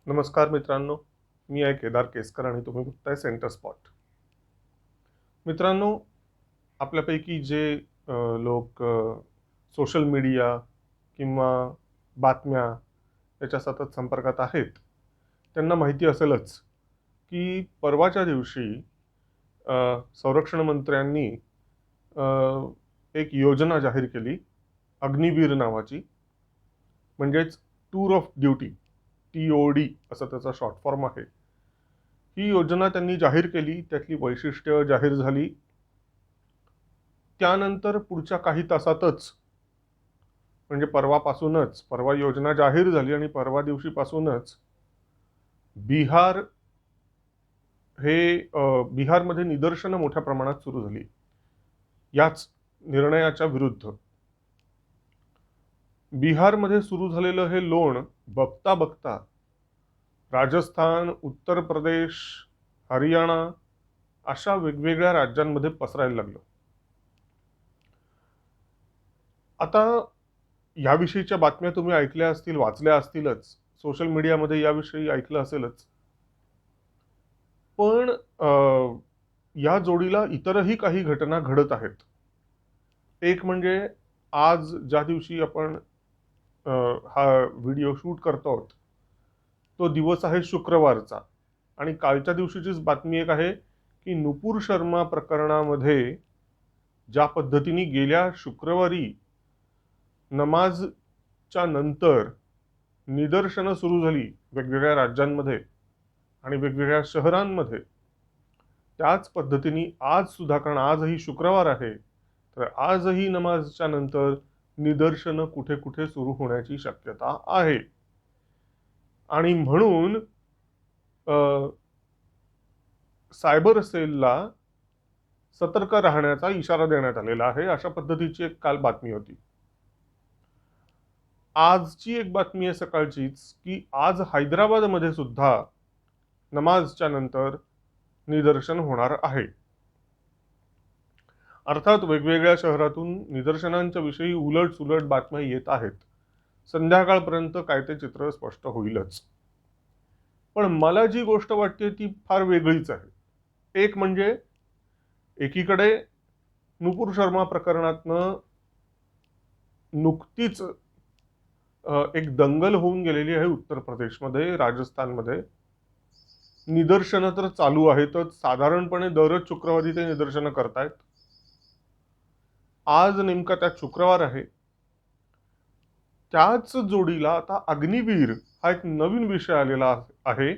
नमस्कार मित्रांनो, मी आहे केदार केसकर आणि तुम्ही बघताय सेंटर स्पॉट. मित्रांनो, आपल्यापैकी जे लोक सोशल मीडिया किंवा बातम्या याच्या सतत संपर्कात आहेत, त्यांना माहिती असेलच की परवाच्या दिवशी संरक्षण मंत्र्यांनी अ, एक योजना जाहीर केली, अग्निवीर नावाची, म्हणजेच टूर ऑफ ड्युटी, TOD असं त्याचा शॉर्ट फॉर्म आहे. ही योजना त्यांनी जाहीर केली, त्यातली वैशिष्ट्य जाहीर झाली. त्यानंतर पुढच्या काही तासातच, म्हणजे परवापासूनच, परवा योजना जाहीर झाली आणि परवा दिवशीपासूनच बिहार हे बिहारमध्ये निदर्शनं मोठ्या प्रमाणात सुरू झाली याच निर्णयाच्या विरुद्ध. बिहारमध्ये सुरू झालेलं हे लोण बघता बघता राजस्थान, उत्तर प्रदेश, हरियाणा अशा वेगवेगळ्या राज्यांमध्ये पसरायला लागलं. आता याविषयीच्या बातम्या तुम्ही ऐकल्या असतील, वाचल्या असतीलच, सोशल मीडियामध्ये याविषयी ऐकलं असेलच. पण या जोडीला इतरही काही घटना घडत आहेत. एक म्हणजे आज ज्या दिवशी आपण हा व्हिडिओ शूट करतो आहोत, तो दिवस आहे शुक्रवारचा. आणि कालच्या दिवशीचीच बातमी एक आहे की नुपूर शर्मा प्रकरणामध्ये ज्या पद्धतीने गेल्या शुक्रवारी नमाजच्या नंतर निदर्शनं सुरू झाली वेगवेगळ्या राज्यांमध्ये आणि वेगवेगळ्या शहरांमध्ये, त्याच पद्धतीने आज सुद्धा, कारण आजही शुक्रवार आहे, तर आजही नमाजच्या नंतर निदर्शनं कुठे कुठे सुरू होण्याची शक्यता आहे. आणि म्हणून सायबर सेलला सतर्क राहण्याचा इशारा देण्यात आलेला आहे, अशा पद्धतीची एक काल बातमी होती. आजची एक बातमी आहे सकाळचीच की आज हैदराबादमध्ये सुद्धा नमाजच्या नंतर निदर्शन होणार आहे. अर्थात वेगवेगळ्या शहरातून निदर्शनांच्या विषयी उलट सुलट बातम्या येत आहेत. संध्याकाळपर्यंत काय ते चित्र स्पष्ट होईलच. पण मला जी गोष्ट वाटते ती फार वेगळीच आहे. एक म्हणजे एकीकडे नुपूर शर्मा प्रकरणातनं नुकतीच एक दंगल होऊन गेलेली आहे उत्तर प्रदेशमध्ये, राजस्थानमध्ये. निदर्शनं तर चालू आहेतच, साधारणपणे दरच शुक्रवारी ते निदर्शनं करतायत. आज नेमका त्यात शुक्रवार आहे. त्याच जोडीला आता अग्निवीर हा एक नवीन विषय आलेला आहे.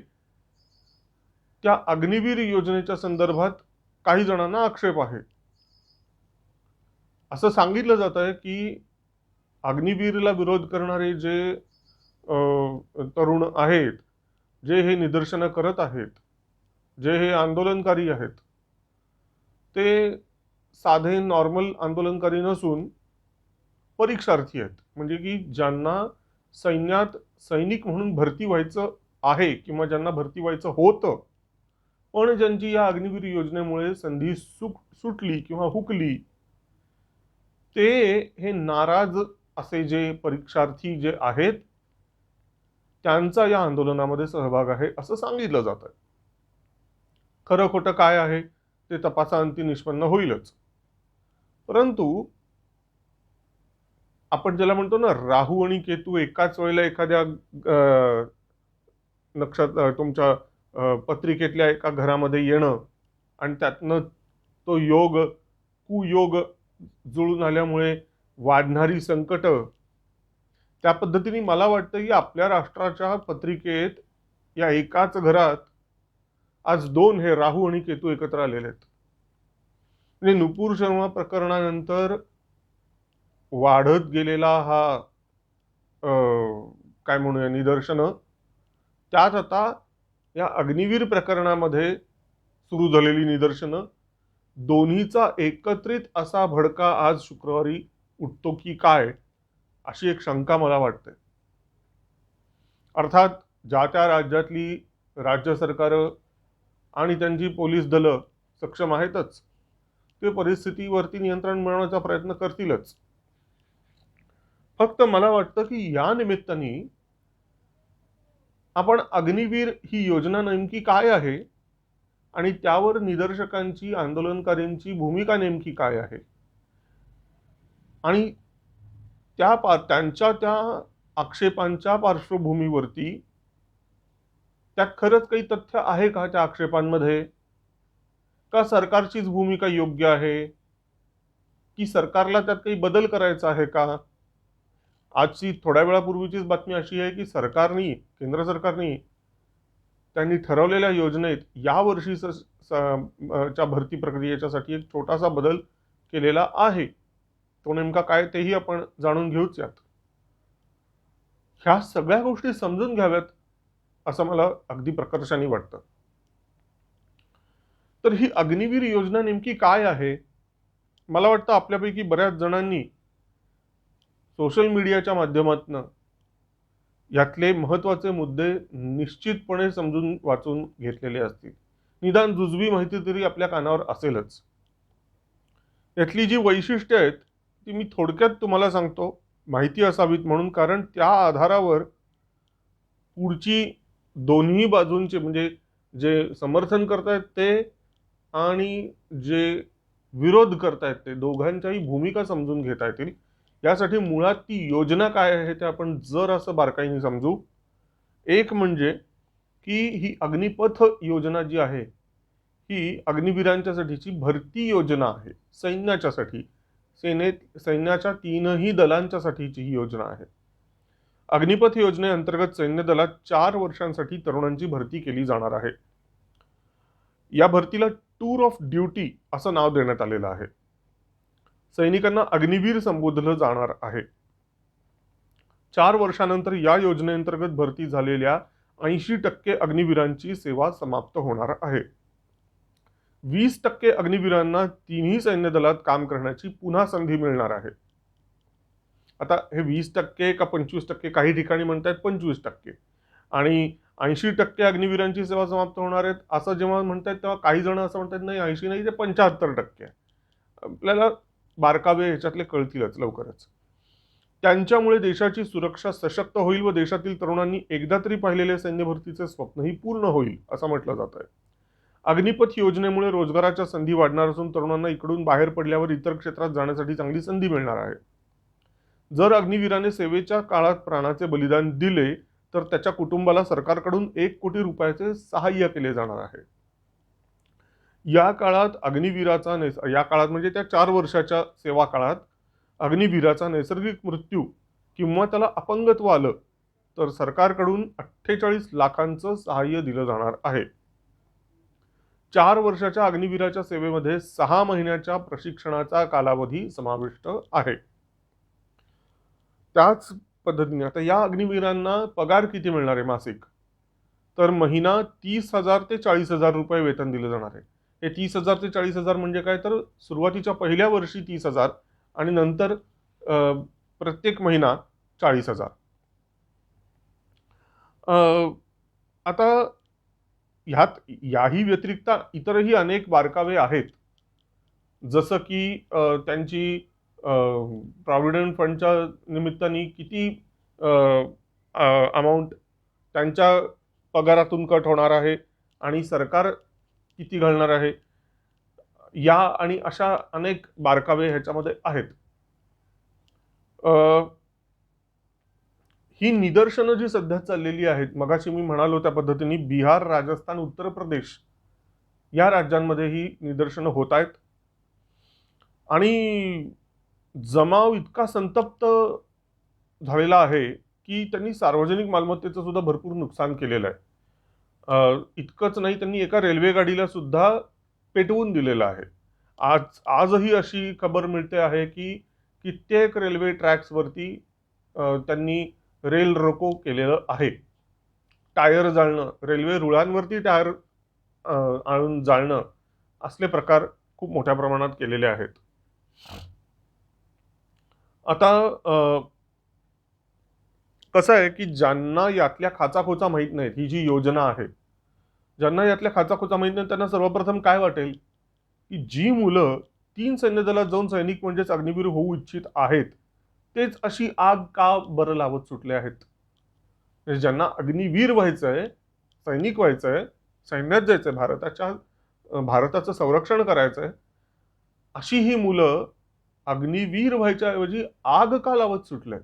त्या अग्निवीर योजनेच्या संदर्भात काही जणांना आक्षेप आहे. असं सांगितलं जात आहे की अग्निवीरला विरोध करणारे जे तरुण आहेत, जे हे निदर्शनं करत आहेत, जे हे आंदोलनकारी आहेत, ते साधे नॉर्मल आंदोलनकारी नसून परीक्षार्थी आहेत. म्हणजे की ज्यांना सैन्यात सैनिक म्हणून भरती व्हायचं आहे किंवा ज्यांना भरती व्हायचं होतं, पण ज्यांची या अग्निवीर योजनेमुळे संधी सुटली किंवा हुकली, ते हे नाराज असे जे परीक्षार्थी जे आहेत, त्यांचा या आंदोलनामध्ये सहभाग आहे असं सांगितलं जात आहे. खरं खोटं काय आहे ते तपासाअंती निष्पन्न होईलच. परंतु आपण ज्याला म्हणतो ना, राहू आणि केतू एकाच वेळेला एखाद्या नक्षत्र तुमच्या पत्रिकेतल्या एका घरामध्ये येणं आणि त्यातनं तो योग कुयोग जुळून आल्यामुळे वाढणारी संकट, त्या पद्धतीने मला वाटतं की आपल्या राष्ट्राच्या पत्रिकेत या एकाच घरात आज दोन हे राहू आणि केतू एकत्र आलेले आहेत. म्हणजे नुपूर शर्मा प्रकरणानंतर वाढत गेलेला हा काय म्हणूया निदर्शनं, त्यात आता या अग्निवीर प्रकरणामध्ये सुरू झालेली निदर्शनं, दोन्हीचा एकत्रित असा भडका आज शुक्रवारी उठतो की काय, अशी एक शंका मला वाटते. अर्थात ज्या त्या राज्यातली राज्य सरकारं आणि त्यांची पोलीस दलं सक्षम आहेतच, ते परिस्थितीवरती नियंत्रण मिळवण्याचा प्रयत्न करतीलच. फक्त मला वाटतं की या निमित्ताने आपण अग्निवीर ही योजना नेमकी काय आहे आणि त्यावर निदर्शकांची, आंदोलनकारींची भूमिका नेमकी काय आहे आणि त्यांच्या त्या आक्षेपांच्या पार्श्वभूमीवरती त्यात खरंच काही तथ्य आहे का त्या आक्षेपांमध्ये, का सरकारचीच भूमिका योग्य आहे, की सरकारला त्यात काही बदल करायचा आहे का? आजची थोड्या वेळापूर्वीचीच बातमी अशी आहे की केंद्र सरकारने त्यांनी ठरवलेल्या योजनेत यावर्षी च्या भरती प्रक्रियेच्यासाठी एक छोटासा बदल केलेला आहे. तो नेमका काय तेही आपण जाणून घेऊच यात. ह्या सगळ्या गोष्टी समजून घ्याव्यात असं मला अगदी प्रकर्षाने वाटतं. तर ही अग्निवीर योजना नेमकी काय आहे? मला वाटतं आपल्यापैकी बऱ्याच जणांनी सोशल मीडियाच्या माध्यमातून यातले महत्त्वाचे मुद्दे निश्चितपणे समजून वाचून घेतलेले असतील. निदान जुजबी माहिती तरी आपल्या कानावर असेलच. यातली जी वैशिष्ट्ये आहेत ती मी थोडक्यात तुम्हाला सांगतो, माहिती असावीत म्हणून, कारण त्या आधारावर पुढची दोन्ही बाजूंचे, म्हणजे जे समर्थन करतायत ते आणि जे विरोध करतायत ते दोघांच्याही भूमिका समजून घेता येतील. यासाठी मुळात ती योजना काय आहे ते आपण जर असं बारकाईने समजू. एक म्हणजे की ही अग्निपथ योजना जी आहे ही अग्निवीरांच्यासाठीची भरती योजना आहे. सैन्याच्यासाठी, सैन्याच्या तीनही दलांच्यासाठीची ही योजना आहे. अग्निपथ योजनेअंतर्गत सैन्य दलात 4 वर्षांसाठी तरुणांची भरती केली जाणार आहे. या भरतीला टूर ऑफ ड्युटी असं नाव देण्यात आलेलं आहे. सैनिकांना अग्निवीर संबोधलं जाणार आहे. 4 वर्षानंतर या योजनेअंतर्गत भरती झालेल्या 80% अग्निवीरांची सेवा समाप्त होणार आहे. 20% अग्निवीरांना तिन्ही सैन्य दलात काम करण्याची पुन्हा संधी मिळणार आहे. आता हे 20% का 25%, काही ठिकाणी म्हणतात 25%, आणि 80% अग्निवीरांची सेवा समाप्त होणार आहेत असं जेव्हा म्हणतात तेव्हा काही जण असं म्हणतात नाही 80 नाही ते 75%. आपल्याला बारकावे ह्याच्यातले कळतीलच लवकरच. त्यांच्यामुळे देशाची सुरक्षा सशक्त होईल व देशातील तरुणांनी एकदा तरी पाहिलेले सैन्य भरतीचे स्वप्नही पूर्ण होईल असं म्हटलं जात आहे. अग्निपथ योजनेमुळे रोजगाराच्या संधी वाढणार असून तरुणांना इकडून बाहेर पडल्यावर इतर क्षेत्रात जाण्यासाठी चांगली संधी मिळणार आहे. जर अग्निवीराने सेवेच्या काळात प्राणाचे बलिदान दिले तर त्याच्या कुटुंबाला सरकारकडून 1 कोटी रुपयाचे सहाय्य केले जाणार आहे. या काळात या काळात म्हणजे त्या 4 वर्षाच्या सेवा काळात अग्निवीराचा नैसर्गिक मृत्यू किंवा त्याला अपंगत्व आलं तर सरकारकडून 48 लाखांचं सहाय्य दिलं जाणार आहे. 4 वर्षाच्या अग्निवीराच्या सेवेमध्ये 6 महिन्याच्या प्रशिक्षणाचा कालावधी समाविष्ट आहे. त्याच पद्धतीने आता या अग्निवीरांना पगार किती मिळणार आहे मासिक? तर महिना 30,000 ते 40,000 रुपये वेतन दिलं जाणार आहे. हे 30,000 ते 40,000 म्हणजे काय, तर सुरुवातीच्या पहिल्या वर्षी 30,000 आणि नंतर प्रत्येक महिना 40,000. आता ह्यात याही व्यतिरिक्त इतरही अनेक बारकावे आहेत, जसं की त्यांची प्रॉव्हिडंट फंडच्या निमित्ताने किती अमाऊंट त्यांच्या पगारातून कट होणार आहे आणि सरकार किती घालणार आहे, या आणि अशा अनेक बारकावे ह्याच्यामध्ये आहेत. ही निदर्शनं जी सध्या चाललेली आहेत, मगाशी मी म्हणालो त्या पद्धतीने बिहार, राजस्थान, उत्तर प्रदेश या राज्यांमध्ये ही निदर्शनं होत आहेत आणि जमाव इतका संतप्त झालेला आहे की त्यांनी सार्वजनिक मालमत्तेचं सुद्धा भरपूर नुकसान केलेलं आहे. इतकंच नाही, त्यांनी एका रेल्वे गाडीला सुद्धा पेटवून दिलेलं आहे. आजही अशी खबर मिळते आहे की कित्येक रेल्वे ट्रॅक्सवरती त्यांनी रेल रोको केलेलं आहे. टायर जाळणं, रेल्वे रुळांवरती टायर आणून जाळणं, असले प्रकार खूप मोठ्या प्रमाणात केलेले आहेत. आता कसं आहे की ज्यांना यातल्या खाचाखोचा माहीत नाहीत, ही जी योजना आहे, ज्यांना यातल्या खाचाखोचा माहीत नाही त्यांना सर्वप्रथम काय वाटेल की जी मुलं 3 सैन्य दलात जाऊन सैनिक म्हणजेच अग्निवीर होऊ इच्छित आहेत तेच अशी आग का बरं लावत सुटले आहेत. म्हणजे ज्यांना अग्निवीर व्हायचंय, सैनिक व्हायचंय, सैन्यात जायचंय, भारताचं संरक्षण करायचंय, अशी ही मुलं अग्निवीर व्हायच्या ऐवजी आग का लावत सुटल्यात,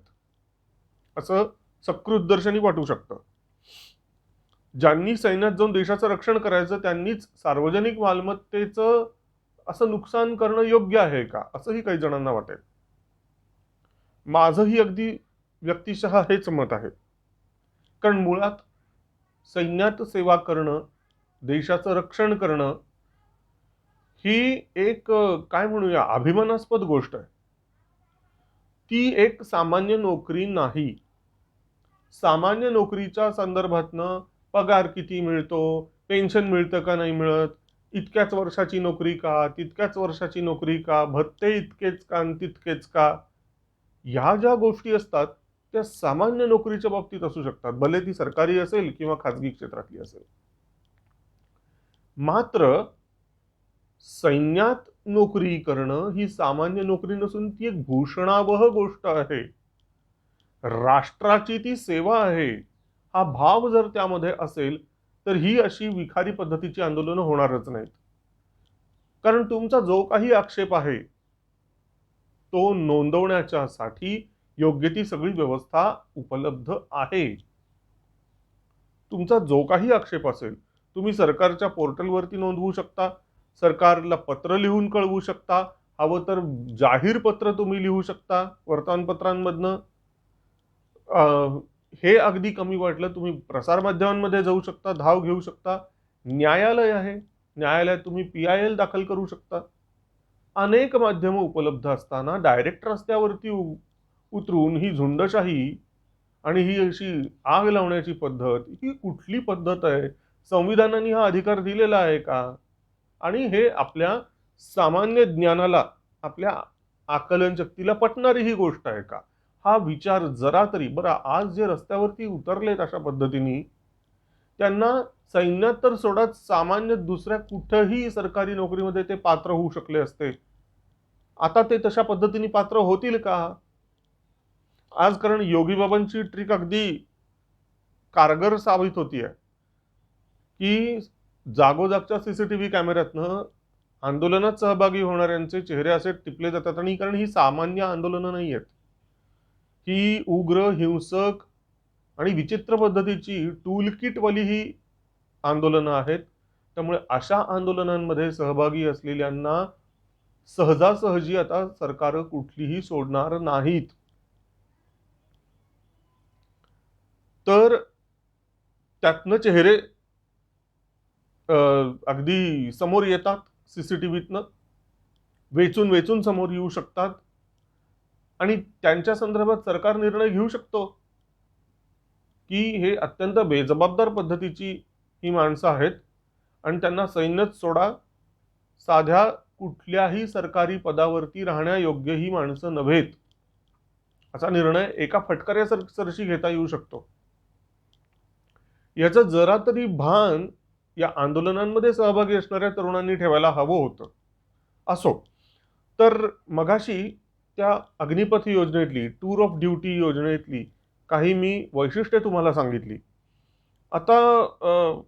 असं सकृतदर्शनी वाटू शकतं. ज्यांनी सैन्यात जाऊन देशाचं रक्षण करायचं त्यांनीच सार्वजनिक मालमत्तेचं असं नुकसान करणं योग्य आहे का, असंही काही जणांना वाटेल. माझंही अगदी व्यक्तिशः हेच मत आहे. कारण मुळात सैन्यात सेवा करणं, देशाचं रक्षण करणं ही एक काय म्हणूया अभिमानास्पद गोष्ट आहे. ती एक सामान्य नोकरी नाही. सामान्य नोकरीच्या संदर्भातनं पगार किती मिळतो, पेन्शन मिळतं का नाही मिळत, इतक्याच वर्षाची नोकरी का, तितक्याच वर्षाची नोकरी का, भत्ते इतकेच का आणि तितकेच का, ह्या ज्या गोष्टी असतात त्या सामान्य नोकरीच्या बाबतीत असू शकतात, भले ती सरकारी असेल किंवा खाजगी क्षेत्रातली असेल. मात्र सैन्यात नोकरी करणं ही सामान्य नोकरी नसून ती एक भूषणावह गोष्ट आहे. राष्ट्राची ती सेवा आहे, हा भाव जर त्यामध्ये असेल तर ही अशी विखारी पद्धतीची आंदोलनं होणारच नाहीत. कारण तुमचा जो काही आक्षेप आहे तो नोंदवण्याच्यासाठी योग्य ती सगळी व्यवस्था उपलब्ध आहे. तुमचा जो काही आक्षेप असेल तुम्ही सरकारच्या पोर्टलवरती नोंदवू शकता, सरकारला पत्र लिहून कळवू शकता, हवं तर जाहीर पत्र तुम्ही लिहू शकता वर्तमानपत्रांमधनं. हे अगदी कमी वाटलं तुम्ही प्रसारमाध्यमांमध्ये जाऊ शकता, धाव घेऊ शकता, न्यायालय आहे, न्यायालयात तुम्ही PIL दाखल करू शकता. अनेक माध्यमं उपलब्ध असताना डायरेक्ट रस्त्यावरती उतरून ही झुंडशाही आणि ही अशी आग लावण्याची पद्धत ही कुठली पद्धत आहे? संविधानाने हा अधिकार दिलेला आहे का? आणि हे आपल्या सामान्य ज्ञानाला, आपल्या आकलन शक्तीला पटणारी ही गोष्ट आहे का? हा विचार जरा तरी, बरं आज जे रस्त्यावरती उतरलेत अशा पद्धतीने, त्यांना सैन्यात तर सोडा, सामान्य दुसऱ्या कुठेही सरकारी नोकरीमध्ये ते पात्र होऊ शकले असते. आता ते तशा पद्धतीने पात्र होतील का? आज कारण योगी बाबांची ट्रिक अगदी कारगर साबित होतीये की जागोजागच्या CCTV कॅमेऱ्यातनं आंदोलनात सहभागी होणाऱ्यांचे चेहरे असे टिपले जातात. आणि कारण ही सामान्य आंदोलनं नाही आहेत, ही उग्र, हिंसक आणि विचित्र पद्धतीची टूलकिटवाली ही आंदोलनं आहेत. त्यामुळे अशा आंदोलनांमध्ये सहभागी असलेल्यांना सहजासहजी आता सरकार कुठलीही सोडणार नाहीत. तर त्यातनं चेहरे अगदी समोर येतात, CCTVतनं वेचून वेचून समोर येऊ शकतात आणि त्यांच्या संदर्भात सरकार निर्णय घेऊ शकतो की हे अत्यंत बेजबाबदार पद्धतीची ही माणसं आहेत आणि त्यांना सैन्यात सोडा, साध्या कुठल्याही सरकारी पदावरती राहण्यायोग्य ही माणसं नव्हेत, असा निर्णय एका फटकाऱ्यासरशी घेता येऊ शकतो. याचं जरा तरी भान या आंदोलनांमध्ये सहभागी असणाऱ्या तरुणांनी ठेवायला हवं होतं. असो, तर मगाशी त्या अग्निपथ योजनेतली, टूर ऑफ ड्युटी योजनेतली काही मी वैशिष्ट्ये तुम्हाला सांगितली. आता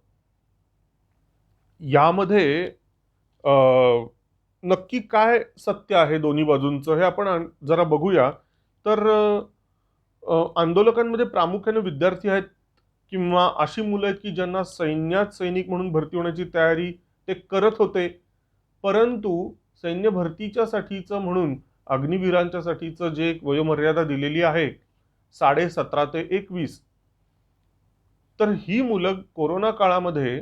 यामध्ये नक्की काय सत्य आहे दोन्ही बाजूंचं हे आपण जरा बघूया. तर आंदोलकांमध्ये प्रामुख्याने विद्यार्थी आहेत किंवा अशी मुलं आहेत की ज्यांना सैन्यात सैनिक म्हणून भरती होण्याची तयारी ते करत होते, परंतु सैन्य भरतीच्या साठीचं म्हणून अग्निवीरांच्या साठीचं जे एक वयोमर्यादा दिलेली आहे 17.5 ते 21, तर ही मुलं कोरोना काळामध्ये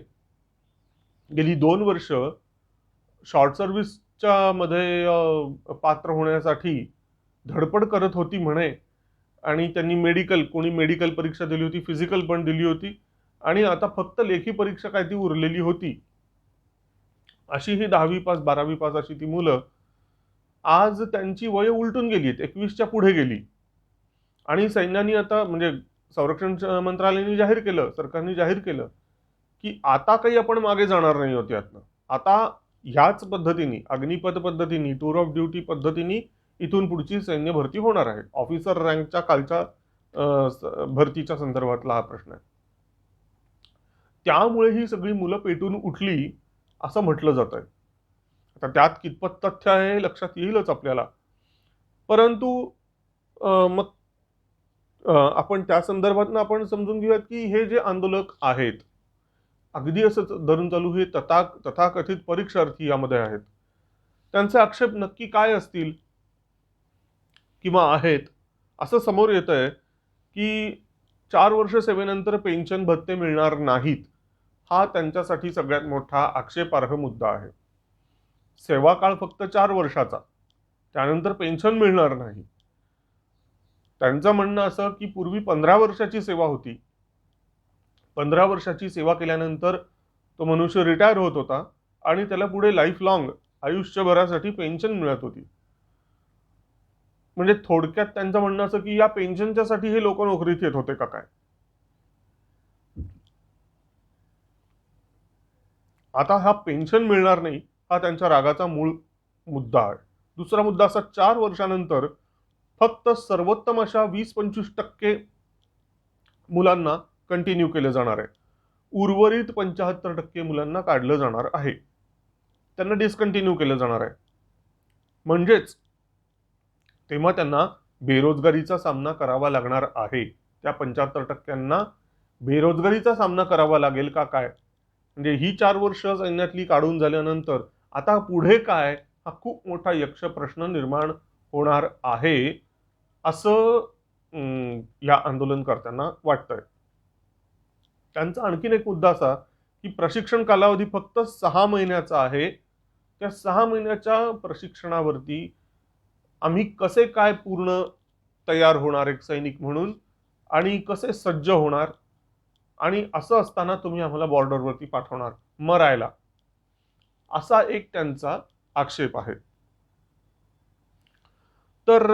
गेली 2 वर्ष शॉर्ट सर्व्हिसच्या मध्ये पात्र होण्यासाठी धडपड करत होती म्हणे. आणि त्यांनी कोणी मेडिकल परीक्षा दिली होती, फिजिकल पण दिली होती आणि आता फक्त लेखी परीक्षा काय ती उरलेली होती. अशी ही 10वी पास 12वी पास अशी ती मुलं आज त्यांची वय उलटून गेली आहेत, 21च्या पुढे गेली. आणि सैन्याने आता म्हणजे संरक्षण मंत्रालयाने जाहीर केलं, सरकारने जाहीर केलं की आता काही आपण मागे जाणार नाही आहोत यातनं. आता ह्याच पद्धतीने, अग्निपथ पद्धतीने, टूर ऑफ ड्युटी पद्धतीने इथून पुढची सैन्य भरती होणार आहे. ऑफिसर रँकच्या खालच्या भरतीच्या संदर्भातला हा प्रश्न आहे. त्यामुळे ही सगळी मुलं पेटून उठली असं म्हटलं जात आहे. आता त्यात कितपत तथ्य आहे हे लक्षात येईलच आपल्याला. परंतु मग आपण त्या संदर्भातनं आपण समजून घेऊयात की हे जे आंदोलक आहेत, अगदी असं धरून चालू हे तथाकथित परीक्षार्थी यामध्ये आहेत, त्यांचे आक्षेप नक्की काय असतील किंवा आहेत. असं समोर येत आहे की 4 वर्ष सेवेनंतर पेन्शन भत्ते मिळणार नाहीत, हा त्यांच्यासाठी सगळ्यात मोठा आक्षेपार्ह मुद्दा आहे. सेवा काळ फक्त 4 वर्षाचा, त्यानंतर पेन्शन मिळणार नाही. त्यांचं म्हणणं असं की पूर्वी 15 वर्षाची सेवा होती. 15 वर्षाची सेवा केल्यानंतर तो मनुष्य रिटायर होत होता आणि त्याला पुढे लाईफ लॉंग आयुष्यभरासाठी पेन्शन मिळत होती. म्हणजे थोडक्यात त्यांचं म्हणणं असं की या पेन्शनच्यासाठी हे लोक नोकरीत येत होते का काय. आता हा पेन्शन मिळणार नाही हा त्यांच्या रागाचा मूळ मुद्दा आहे. दुसरा मुद्दा असा, 4 वर्षानंतर फक्त सर्वोत्तम अशा 20-25% मुलांना कंटिन्यू केलं जाणार आहे. उर्वरित 75% मुलांना काढलं जाणार आहे, त्यांना डिस्कंटिन्यू केलं जाणार आहे. म्हणजेच तेव्हा त्यांना बेरोजगारीचा सामना करावा लागणार आहे. त्या 75%ना बेरोजगारीचा सामना करावा लागेल का काय. म्हणजे ही 4 वर्ष सैन्यातली काढून झाल्यानंतर आता पुढे काय, हा खूप मोठा यक्ष प्रश्न निर्माण होणार आहे असं या आंदोलनकर्त्यांना वाटतंय. त्यांचा आणखीन एक मुद्दा असा की प्रशिक्षण कालावधी फक्त 6 महिन्याचा आहे. त्या 6 महिन्याच्या प्रशिक्षणावरती आम्ही कसे काय पूर्ण तयार होणार एक सैनिक म्हणून, आणि कसे सज्ज होणार, आणि असं असताना तुम्ही आम्हाला बॉर्डरवरती पाठवणार मरायला, असा एक त्यांचा आक्षेप आहे. तर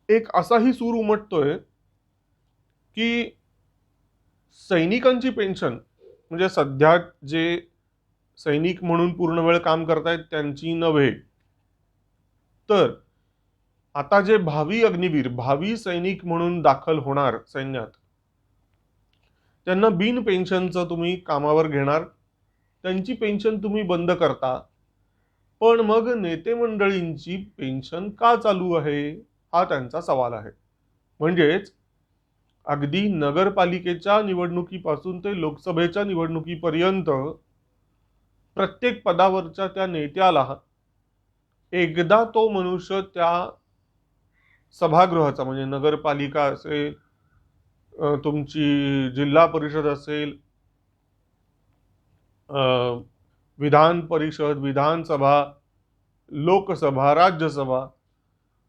एक असाही सूर उमटतोय की सैनिकांची पेन्शन, म्हणजे सध्या जे सैनिक म्हणून पूर्ण वेळ काम करतायत त्यांची नव्हे, तर आता जे भावी अग्निवीर, भावी सैनिक म्हणून दाखल होणार सैन्यात, त्यांना बिन पेन्शनचं तुम्ही कामावर घेणार, त्यांची पेन्शन तुम्ही बंद करता. पण मग नेते मंडळींची पेन्शन का चालू आहे हा त्यांचा सवाल आहे. म्हणजेच अगदी नगरपालिकेच्या निवडणुकीपासून ते लोकसभेच्या निवडणुकीपर्यंत प्रत्येक पदावरच्या त्या नेत्याला एकदा तो मनुष्य त्या सभागृहाचा, म्हणजे नगरपालिका असेल, तुमची जिल्हा परिषद असेल, विधान परिषद, विधानसभा, लोकसभा, राज्यसभा,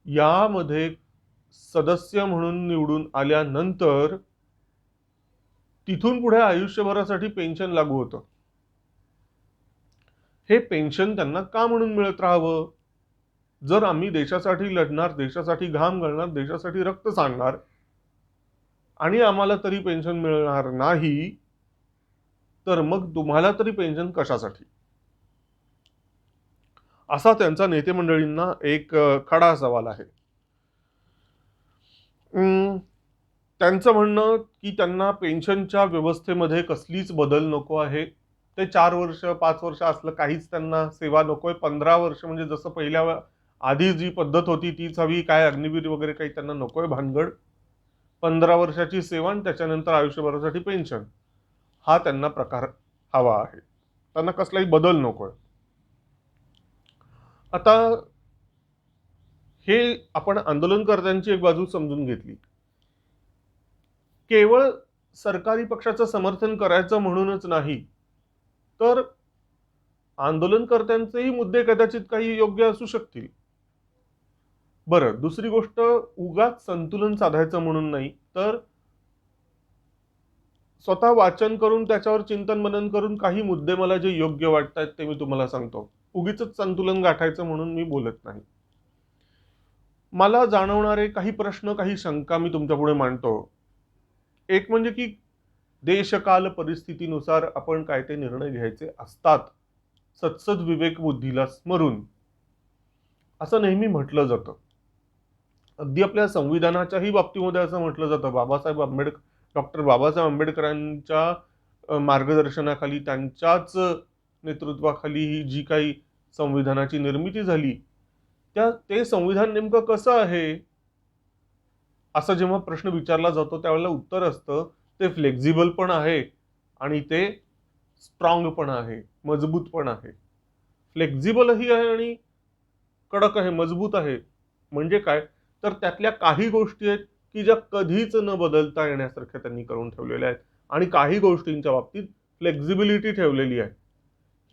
यामध्ये सदस्य म्हणून निवडून आल्यानंतर तिथून पुढे आयुष्यभरासाठी पेन्शन लागू होतं. हे पेन्शन त्यांना का म्हणून मिळत राहावं. जर आम्ही देशासाठी लढणार, देशासाठी घाम घालणार, देशासाठी रक्त सांडणार आणि आम्हाला तरी पेन्शन मिळणार नाही, तर मग तुम्हाला तरी पेन्शन कशासाठी, असा त्यांचा नेते मंडळींना एक खडा सवाल आहे. त्यांचं म्हणणं की त्यांना पेन्शनच्या व्यवस्थेमध्ये कसलीच बदल नको आहे. ते 4 वर्ष 5 वर्ष असलं काहीच त्यांना सेवा नकोय. 15 वर्ष म्हणजे जसं पहिल्या आधी जी पद्धत होती तीच हवी. काय अग्निवीर वगैरे काही त्यांना नकोय भानगड. 15 वर्षाची सेवा आणि त्याच्यानंतर आयुष्यभरासाठी पेन्शन, हा त्यांना प्रकार हवा आहे. त्यांना कसलाही बदल नकोय. आता हे आपण आंदोलनकर्त्यांची एक बाजू समजून घेतली. केवळ सरकारी पक्षाचं समर्थन करायचं म्हणूनच नाही, तर आंदोलनकर्त्यांचेही मुद्दे कदाचित काही योग्य असू शकतील. बरं, दुसरी गोष्ट, उगाच संतुलन साधायचं म्हणून नाही, तर स्वतः वाचन करून त्याच्यावर चिंतन मनन करून काही मुद्दे मला जे योग्य वाटतात ते मी तुम्हाला सांगतो. उगीच संतुलन गाठायचं म्हणून मी बोलत नाही. मला जाणवणारे काही प्रश्न, काही शंका मी तुमच्यापुढे मांडतो. एक म्हणजे की देशकाल परिस्थितीनुसार आपण काय ते निर्णय घ्यायचे असतात, सत्सद विवेक बुद्धीला स्मरून, असं नेहमी म्हटलं जातं. अगदी आपल्या संविधानाच्याही बाबतीमध्ये असं म्हटलं जातं, डॉक्टर बाबासाहेब आंबेडकरांच्या मार्गदर्शनाखाली, त्यांच्याच नेतृत्वाखाली ही जी काही संविधानाची निर्मिती झाली, ते संविधान नेमकं कसं आहे, असा जेव्हा प्रश्न विचारला जातो त्यावेळेला उत्तर असतं, ते फ्लेक्झिबल पण आहे आणि ते स्ट्रॉंग पण आहे, मजबूत पण आहे. फ्लेक्झिबलही आहे आणि कडक आहे, मजबूत आहे. म्हणजे काय? तर त्यातल्या काही गोष्टी आहेत की ज्या कधीच न बदलता येण्यासारख्या त्यांनी करून ठेवलेल्या आहेत आणि काही गोष्टींच्या बाबतीत फ्लेक्झिबिलिटी ठेवलेली आहे.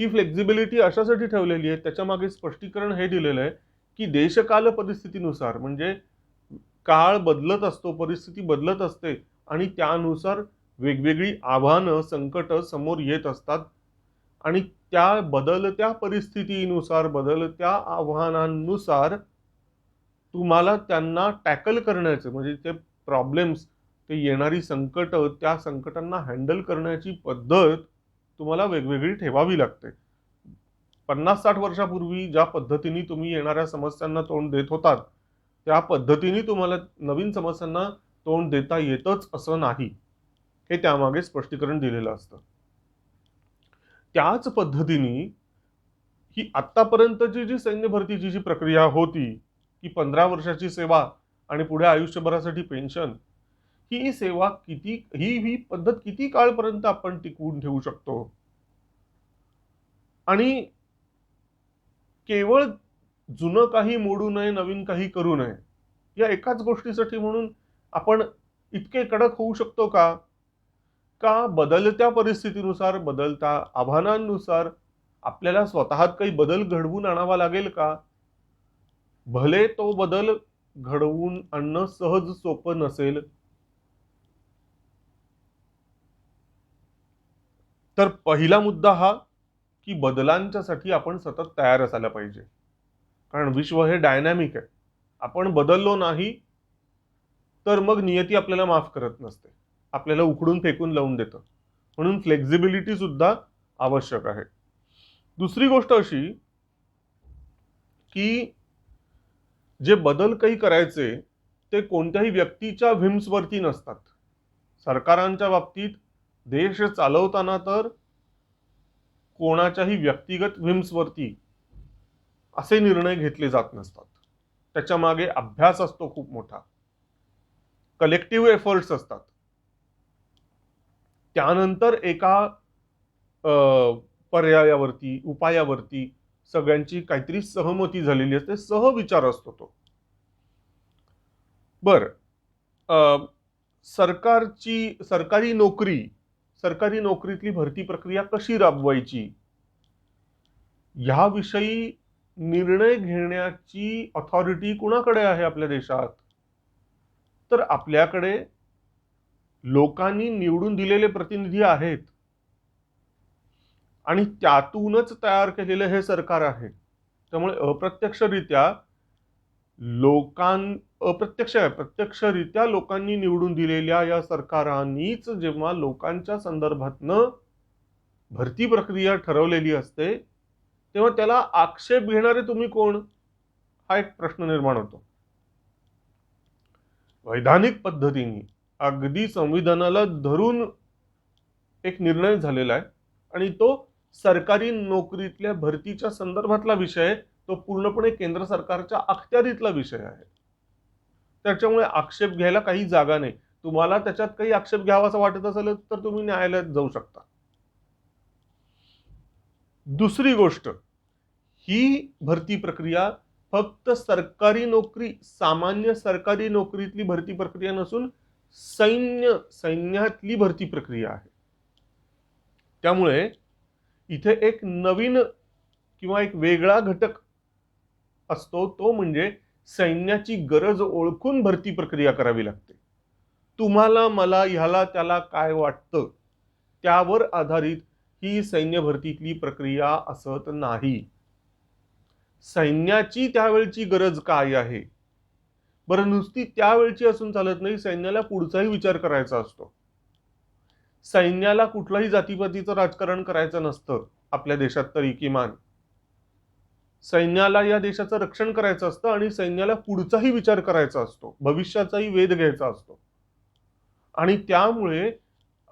ही फ्लेक्झिबिलिटी अशासाठी ठेवलेली आहे, त्याच्या मागे स्पष्टीकरण हे दिलेलं आहे की देशकाल परिस्थितीनुसार, म्हणजे काळ बदलत असतो, परिस्थिती बदलत असते आणि त्यानुसार वेगवेगळी आव्हानं, संकट समोर येत असतात आणि त्या बदलत्या परिस्थितीनुसार, बदलत्या आव्हानांनुसार तुम्हाला त्यांना टॅकल करण्याचं, म्हणजे ते प्रॉब्लेम्स, ते येणारी संकट, त्या संकटांना हँडल करण्याची पद्धत तुम्हाला वेगवेगळी ठेवावी लागते. 50-60 वर्षापूर्वी ज्या पद्धतीने तुम्ही येणाऱ्या समस्यांना तोंड देत होतात, त्या पद्धतीने तुम्हाला नवीन समस्यांना तोंड देता येतच असं नाही. हे त्यामागे स्पष्टीकरण दिलेलं असतं. त्याच पद्धतीने ही आतापर्यंतची जी सैन्य भरतीची जी प्रक्रिया होती, की 15 वर्षाची सेवा आणि पुढे आयुष्यभरासाठी पेन्शन, ही सेवा किती, ही पद्धत किती काळपर्यंत आपण टिकवून ठेवू शकतो? आणि केवळ जुनं काही मोडू नये, नवीन काही करू नये, या एकाच गोष्टीसाठी म्हणून आपण इतके कडक होऊ शकतो का? का बदलत्या परिस्थितीनुसार, बदलत्या आव्हानांनुसार आपल्याला स्वतःत काही बदल घडवून आणावा लागेल का? भले तो बदल घडवून आणणं सहज सोपं नसेल, तर पहिला मुद्दा हा की बदलांच्यासाठी आपण सतत तयार असायला पाहिजे. कारण विश्व हे डायनॅमिक आहे. आपण बदललो नाही तर मग नियती आपल्याला माफ करत नसते, आपल्याला उकडून फेकून लावून देतं. म्हणून फ्लेक्झिबिलिटी सुद्धा आवश्यक आहे. दुसरी गोष्ट अशी की जे बदल काही करायचे ते कोणत्याही व्यक्तीच्या व्हिम्सवरती नसतात. सरकारांच्या बाबतीत देश चालवताना तर कोणाच्याही व्यक्तिगत व्हिम्सवरती असे निर्णय घेतले जात नसतात. त्याच्या मागे अभ्यास असतो खूप मोठा, कलेक्टिव्ह एफर्ट्स असतात. त्यानंतर एका पर्यायावरती, उपायावरती सगळ्यांची काहीतरी सहमती झालेली असते, सहविचार असतो तो. बर, सरकारी नोकरीतली भरती प्रक्रिया कशी राबवायची, ह्याविषयी निर्णय घेण्याची अथॉरिटी कुणाकडे आहे आपल्या देशात? तर आपल्याकडे लोकांनी निवडून दिलेले प्रतिनिधी आहेत आणि त्यातूनच तयार केलेलं हे सरकार आहे. त्यामुळे प्रत्यक्षरित्या लोकांनी निवडून दिलेल्या या सरकारांनीच जेव्हा लोकांच्या संदर्भातनं भरती प्रक्रिया ठरवलेली असते, तेव्हा त्याला आक्षेप घेणारे तुम्ही कोण, हा एक प्रश्न निर्माण होतो. वैधानिक पद्धतीने अगदी संविधानाला धरून एक निर्णय झालेला आहे आणि तो सरकारी नोकरीतल्या भरतीच्या संदर्भातला विषय आहे. तो पूर्णपणे केंद्र सरकारच्या अखत्यारीतला विषय आहे. त्याच्यामुळे आक्षेप घ्यायला काही जागा नाही. तुम्हाला त्याच्यात काही आक्षेप घ्यावासा वाटत असेल तर तुम्ही न्यायालयात जाऊ शकता. दुसरी गोष्ट, ही भरती प्रक्रिया फक्त सामान्य सरकारी नोकरीतली भरती प्रक्रिया नसून सैन्यातली भरती प्रक्रिया आहे. त्यामुळे इथे एक नवीन किंवा एक वेगळा घटक असतो, तो म्हणजे सैन्याची गरज ओळखून भरती प्रक्रिया करावी लागते. तुम्हाला, मला, ह्याला त्याला काय वाटतं त्यावर आधारित ही सैन्य भरतीतली प्रक्रिया असत नाही. सैन्याची त्यावेळची गरज काय आहे, बरं नुसती त्यावेळची असून चालत नाही, सैन्याला पुढचाही विचार करायचा असतो. सैन्याला कुठलंही जातीपातीचं राजकारण करायचं नसतं आपल्या देशात तरी किमान. सैन्याला या देशाचं रक्षण करायचं असतं आणि सैन्याला पुढचाही विचार करायचा असतो, भविष्याचाही वेध घ्यायचा असतो. आणि त्यामुळे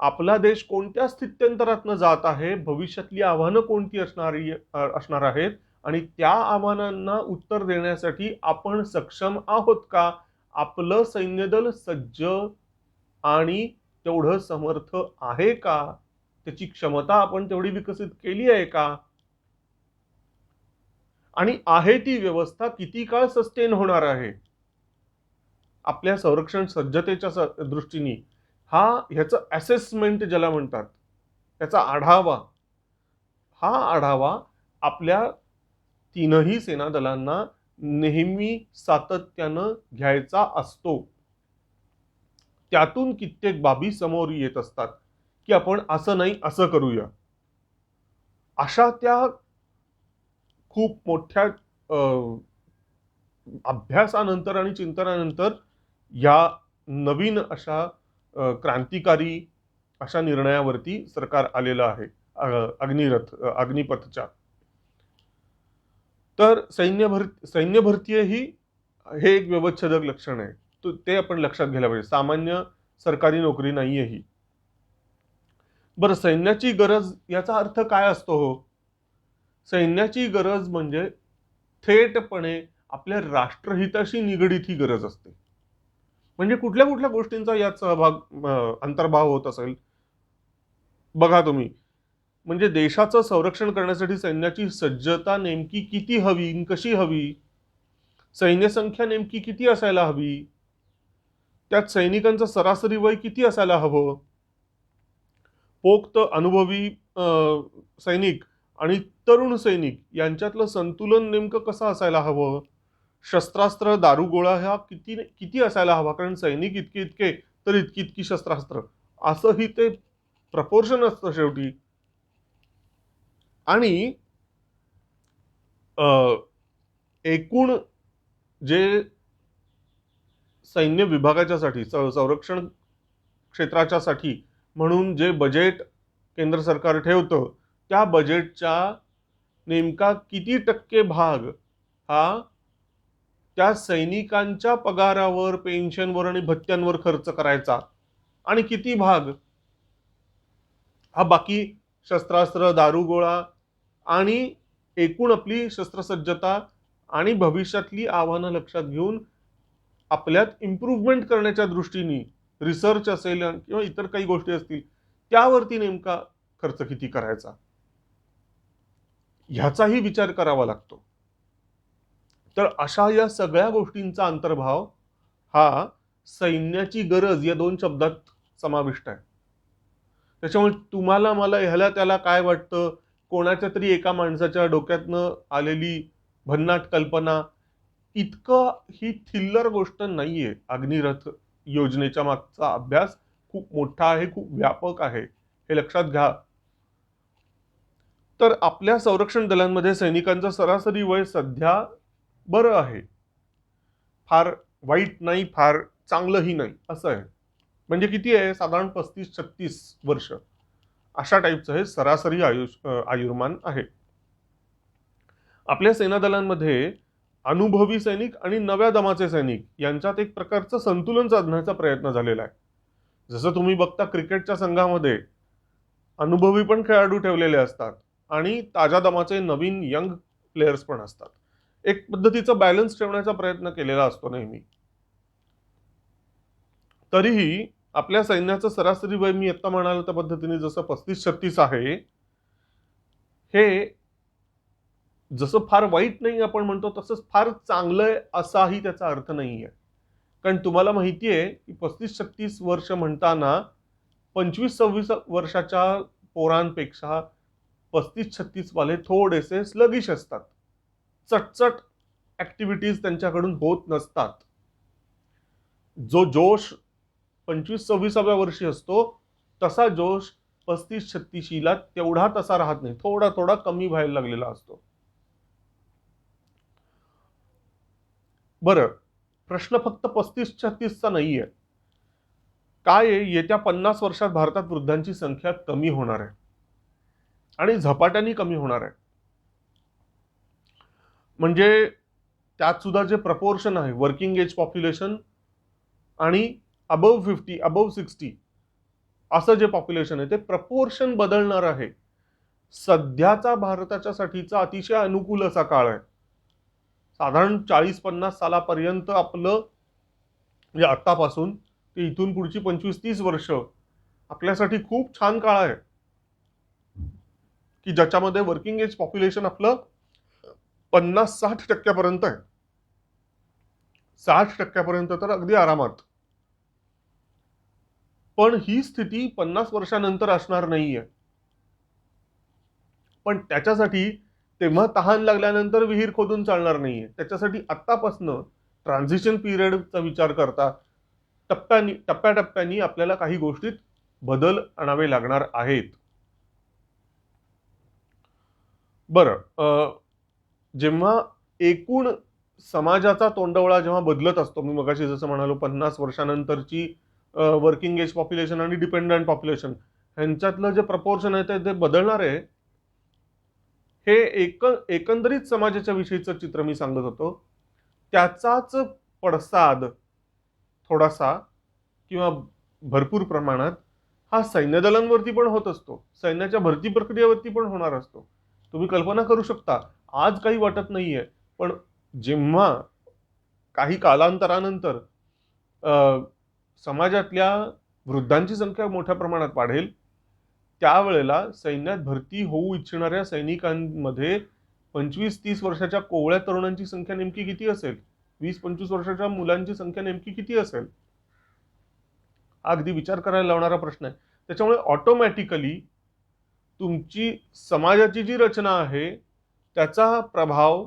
आपला देश कोणत्या स्थित्यंतरातनं जात आहे, भविष्यातली आव्हानं कोणती असणार आहेत आणि त्या आव्हानांना उत्तर देण्यासाठी आपण सक्षम आहोत का? आपलं सैन्यदल सज्ज आणि तेवढं समर्थ आहे का? त्याची क्षमता आपण तेवढी विकसित केली आहे का? आणि आहे ती व्यवस्था किती काळ सस्टेन होणार आहे? आपल्या संरक्षण सज्जतेच्या दृष्टीने ह्याचं असेसमेंट ज्याला म्हणतात, त्याचा आढावा, हा आढावा आपल्या तीनही सेना दलांना नेहमी सातत्यानं घ्यायचा असतो. त्यातून कित्येक बाबी समोर येत असतात की आपण असं नाही असं करूया. अशा त्या खूप मोठ्या अभ्यासानंतर आणि चिंतनानंतर या नवीन अशा क्रांतिकारी अशा निर्णयावरती सरकार आलेलं आहे, अग्निपथच्या. तर सैन्य भरती ही हे एक व्यवच्छेदक लक्षण आहे, ते आपण लक्षात घ्यायला पाहिजे. सामान्य सरकारी नोकरी नाहीये ही. बरं, सैन्याची गरज याचा अर्थ काय असतो हो? सैन्याची गरज म्हणजे थेटपणे आपल्या राष्ट्रहिताशी निगडीत ही गरज असते. म्हणजे कुठल्या कुठल्या गोष्टींचा यात अंतर्भाव होत असेल बघा तुम्ही. म्हणजे देशाचं संरक्षण करण्यासाठी सैन्याची सज्जता नेमकी किती हवी, कशी हवी, सैन्य संख्या नेमकी किती असायला हवी, त्यात सैनिकांचं सरासरी वय किती असायला हवं, पोक्त अनुभवी सैनिक आणि तरुण सैनिक यांच्यातलं संतुलन नेमकं कसं असायला हवं, शस्त्रास्त्र दारुगोळा ह्या किती किती असायला हवा, कारण सैनिक इतके तर इतकी इतकी शस्त्रास्त्र, असंही ते प्रपोर्शन असतं शेवटी. आणि एकूण जे सैन्य विभागाच्या साठी, संरक्षण क्षेत्राच्या साठी म्हणून जे बजेट केंद्र सरकार ठेवतं, त्या बजेटच्या नेमका किती टक्के भाग हा त्या सैनिकांच्या पगारावर, पेन्शनवर आणि भत्त्यांवर खर्च करायचा आणि किती भाग हा बाकी शस्त्रास्त्र, दारुगोळा आणि एकूण आपली शस्त्रसज्जता आणि भविष्यातली आव्हानं लक्षात घेऊन आपल्यात इम्प्रूव्हमेंट करण्याच्या दृष्टीने रिसर्च असेल किंवा इतर काही गोष्टी असतील त्यावरती नेमका खर्च किती करायचा ह्याचाही विचार करावा लागतो. तर अशा या सगळ्या गोष्टींचा अंतर्भाव हा सैन्याची गरज या दोन शब्दात समाविष्ट आहे. त्याच्यामुळे तुम्हाला मला ह्याला त्याला काय वाटतं, कोणाच्या तरी एका माणसाच्या डोक्यातनं आलेली भन्नाट कल्पना, इतकं ही थिल्लर गोष्ट नाहीये. अग्निरथ योजनेच्या मागचा अभ्यास खूप मोठा आहे, खूप व्यापक आहे, हे लक्षात घ्या. तर आपल्या संरक्षण दलांमध्ये सैनिकांचं सरासरी वय सध्या बरं आहे, फार वाईट नाही, फार चांगलंही नाही, असं आहे. म्हणजे किती आहे, साधारण 35-36 वर्ष अशा टाईपचं हे सरासरी आयुर्मान आहे. आपल्या सेना दलांमध्ये अनुभवी सैनिक आणि नव्या दमाचे सैनिक यांच्यात एक प्रकारचं संतुलन साधण्याचा प्रयत्न झालेला आहे. जसं तुम्ही बघता क्रिकेटच्या संघामध्ये अनुभवी पण खेळाडू ठेवलेले असतात आणि ताज्या दमाचे नवीन यंग प्लेयर्स पण असतात. एक पद्धतीचा बॅलन्स ठेवण्याचा प्रयत्न केलेला असतो नेहमी. तरीही आपल्या सैन्याचं सरासरी वय मी आता म्हणालो त्या पद्धतीने जसं 35-36 आहे, हे जसं फार वाईट नाही आपण म्हणतो तसंच फार चांगलं असाही त्याचा अर्थ नाहीये. कारण तुम्हाला माहितीये की 35-36 वर्ष म्हणताना 25-26 वर्षाच्या पोरांपेक्षा 35-36 वाले थोडेसे स्लगिश असतात. चटचट ऍक्टिव्हिटीज त्यांच्याकडून होत नसतात. जो जोश 25-26व्या वर्षी असतो तसा जोश 35-36ला तेवढा तसा राहत नाही, थोडा थोडा कमी व्हायला लागलेला असतो. बरं, प्रश्न फक्त 35-36चा नाहीये. काय आहे, येत्या 50 वर्षात भारतात वृद्धांची संख्या कमी होणार आहे आणि झपाट्याने कमी होणार आहे. म्हणजे त्यात सुद्धा जे प्रपोर्शन आहे वर्किंग एज पॉप्युलेशन आणि अबव्ह 50 अबव्ह 60 असं जे पॉप्युलेशन आहे ते प्रपोर्शन बदलणार आहे. सध्याचा भारताच्या साठीचा अतिशय अनुकूल असा काळ आहे. साधारण 40-50 सालापर्यंत आपलं म्हणजे आतापासून ते इथून पुढची 25-30 वर्ष आपल्यासाठी खूप छान काळ आहे, की ज्याच्यामध्ये वर्किंग एज पॉप्युलेशन आपलं 50-60% आहे. 60% तर अगदी आरामात. पण ही स्थिती 50 वर्षानंतर असणार नाहीये. पण त्याच्यासाठी तेव्हा तहान लागल्यानंतर विहीर खोदून चालणार नाहीये. त्याच्यासाठी आत्तापासनं ट्रान्झिशन पिरियडचा विचार करता टप्प्याटप्प्यानी आपल्याला काही गोष्टीत बदल आणावे लागणार आहेत. बरं, जेव्हा एकूण समाजाचा तोंडवळा जेव्हा बदलत असतो, मी मगाशी जसं म्हणालो 50 वर्षानंतरची वर्किंग एज पॉप्युलेशन आणि डिपेंडंट पॉप्युलेशन ह्यांच्यातलं जे प्रपोर्शन आहे ते बदलणार आहे. हे एकंदरीत समाजाच्या विषयीचं चित्र मी सांगत होतो. त्याचाच पडसाद थोडासा किंवा भरपूर प्रमाणात हा सैन्य दलांवरती पण होत असतो. सैन्याच्या भरती प्रक्रियेवरती पण होणार असतो. तुम्ही कल्पना करू शकता, आज काही वाटत नाहीये, पण जेव्हा काही कालांतरानंतर समाजातल्या वृद्धांची संख्या मोठ्या प्रमाणात वाढेल, त्यावेळेला सैन्यात भरती होऊ इच्छिणाऱ्या सैनिकांमध्ये 25-30 वर्षाच्या कोवळ्या तरुणांची संख्या नेमकी किती असेल? 20-25 वर्षाच्या मुलांची संख्या नेमकी किती असेल? अगदी विचार करायला लावणारा प्रश्न आहे. त्याच्यामुळे ऑटोमॅटिकली तुमची समाजाची जी रचना आहे त्याचा प्रभाव,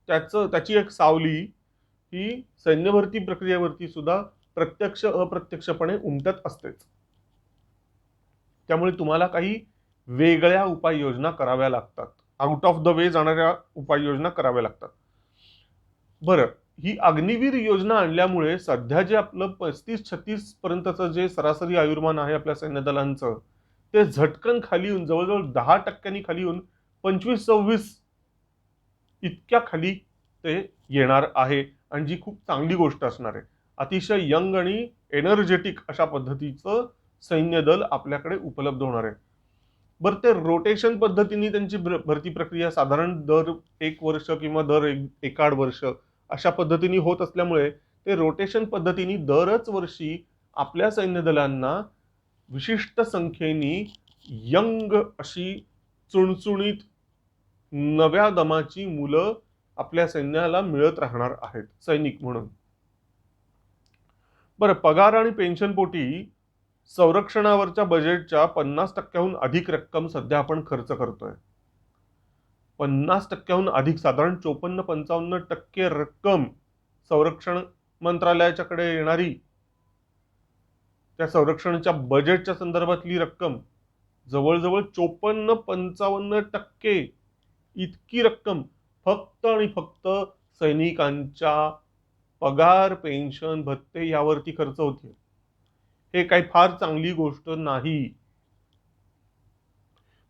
त्याची एक सावली ही सैन्य भरती प्रक्रियेवरती सुद्धा प्रत्यक्ष अप्रत्यक्षपणे उमटत असतेच. त्यामुळे तुम्हाला काही वेगळ्या उपाययोजना कराव्या लागतात. आउट ऑफ द वे जाणाऱ्या उपाययोजना कराव्या लागतात. बरं, ही अग्निवीर योजना आणल्यामुळे सध्या जे आपलं 35-36 पर्यंतचं जे सरासरी आयुर्मान आहे आपल्या सैन्य दलांचं, ते झटकन खाली येऊन जवळजवळ 10% खाली येऊन 25-26 इतक्या खाली ते येणार आहे. आणि जी खूप चांगली गोष्ट असणार आहे. अतिशय यंग आणि एनर्जेटिक अशा पद्धतीचं सैन्य दल आपल्याकडे उपलब्ध होणार आहे. बरं, ते रोटेशन पद्धतीने त्यांची भरती प्रक्रिया साधारण दर 1 वर्ष किंवा दर एकाड वर्ष अशा पद्धतीने होत असल्यामुळे ते रोटेशन पद्धतीने दरच वर्षी आपल्या सैन्य दलांना विशिष्ट संख्येने यंग अशी चुणचुणीत नव्या दमाची मुलं आपल्या सैन्याला मिळत राहणार आहेत सैनिक म्हणून. बरं, पगार आणि पेन्शनपोटी संरक्षणावरच्या बजेटच्या 50%हून अधिक रक्कम सध्या आपण खर्च करतोय. 50%हून अधिक, साधारण 54-55% रक्कम संरक्षण मंत्रालयाच्याकडे येणारी, त्या संरक्षणाच्या बजेटच्या संदर्भातली रक्कम जवळजवळ 54-55% इतकी रक्कम फक्त आणि फक्त सैनिकांच्या पगार, पेन्शन, भत्ते यावरती खर्च होते. हे काही फार चांगली गोष्ट नाही.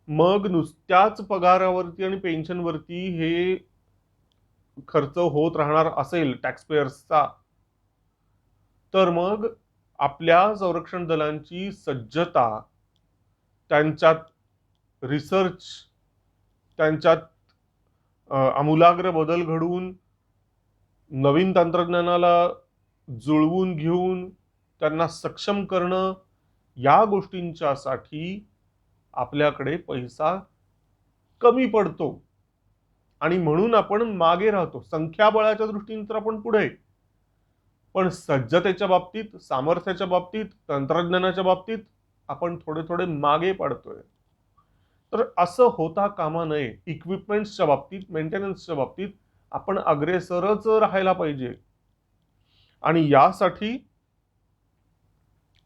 मग नुसत्याच पगारावरती आणि पेन्शनवरती हे खर्च होत राहणार असेल टॅक्सपेयर्सचा, तर मग आपल्या संरक्षण दलांची सज्जता, त्यांच्यात रिसर्च, त्यांच्यात आमूलाग्र बदल घडवून नवीन तंत्रज्ञानाला जुळवून घेऊन त्यांना सक्षम करणं, या गोष्टींच्यासाठी आपल्याकडे पैसा कमी पडतो आणि म्हणून आपण मागे राहतो. संख्याबळाच्या दृष्टीने तर आपण पुढे, पण सज्जतेच्या बाबतीत, सामर्थ्याच्या बाबतीत, तंत्रज्ञानाच्या बाबतीत आपण थोडे थोडे मागे पडतोय. तर असं होता कामा नये. इक्विपमेंट्सच्या बाबतीत, मेंटेनन्सच्या बाबतीत आपण अग्रेसरच राहायला पाहिजे. आणि यासाठी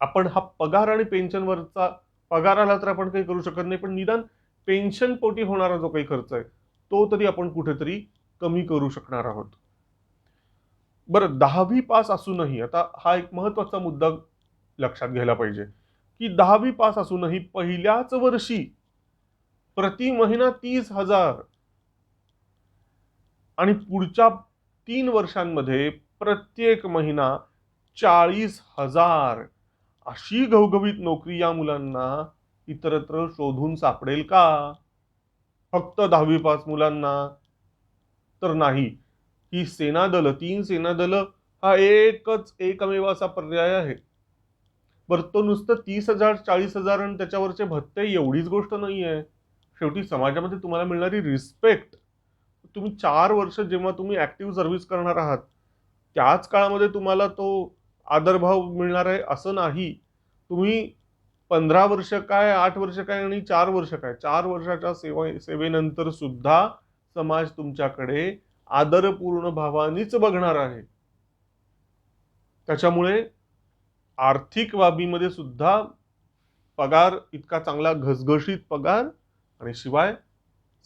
आपण हा पगार आणि पेन्शनवरचा, पगाराला तर आपण काही करू शकत नाही, पण निदान पेन्शन पोटी होणारा जो काही खर्च आहे तो तरी आपण कुठेतरी कमी करू शकणार आहोत. बरं, 10वी पास असूनही, आता हा एक महत्वाचा मुद्दा लक्षात घ्यायला पाहिजे, की 10वी पास असूनही पहिल्याच वर्षी प्रति महिना 30,000 आणि पुढच्या 3 वर्षांमध्ये प्रत्येक महिना 40,000 अशी घवघवीत नोकरी या मुलांना इतरत्र शोधून सापडेल का? फक्त 10वी पास मुलांना तर नाही. ही सेनादल, 3 सेनादल हा एकमेव असा पर्याय आहे. बरं, तो नुसतं 30,000 40,000 आणि त्याच्यावरचे भत्ते एवढीच गोष्ट नाही आहे. शेवटी समाजामध्ये तुम्हाला मिळणारी रिस्पेक्ट, तुम्ही 4 वर्ष जेव्हा तुम्ही ऍक्टिव्ह सर्व्हिस करणार आहात त्याच काळामध्ये तुम्हाला तो आदरभाव मिळणार आहे असं नाही. तुम्ही 15 वर्ष काय, 8 वर्ष काय आणि 4 वर्ष काय, 4 वर्षाच्या सेवेनंतर सुद्धा समाज तुमच्याकडे आदरपूर्ण भावानीच बघणार आहे. त्याच्यामुळे आर्थिक बाबीमध्ये सुद्धा पगार इतका चांगला घसघशीत पगार आणि शिवाय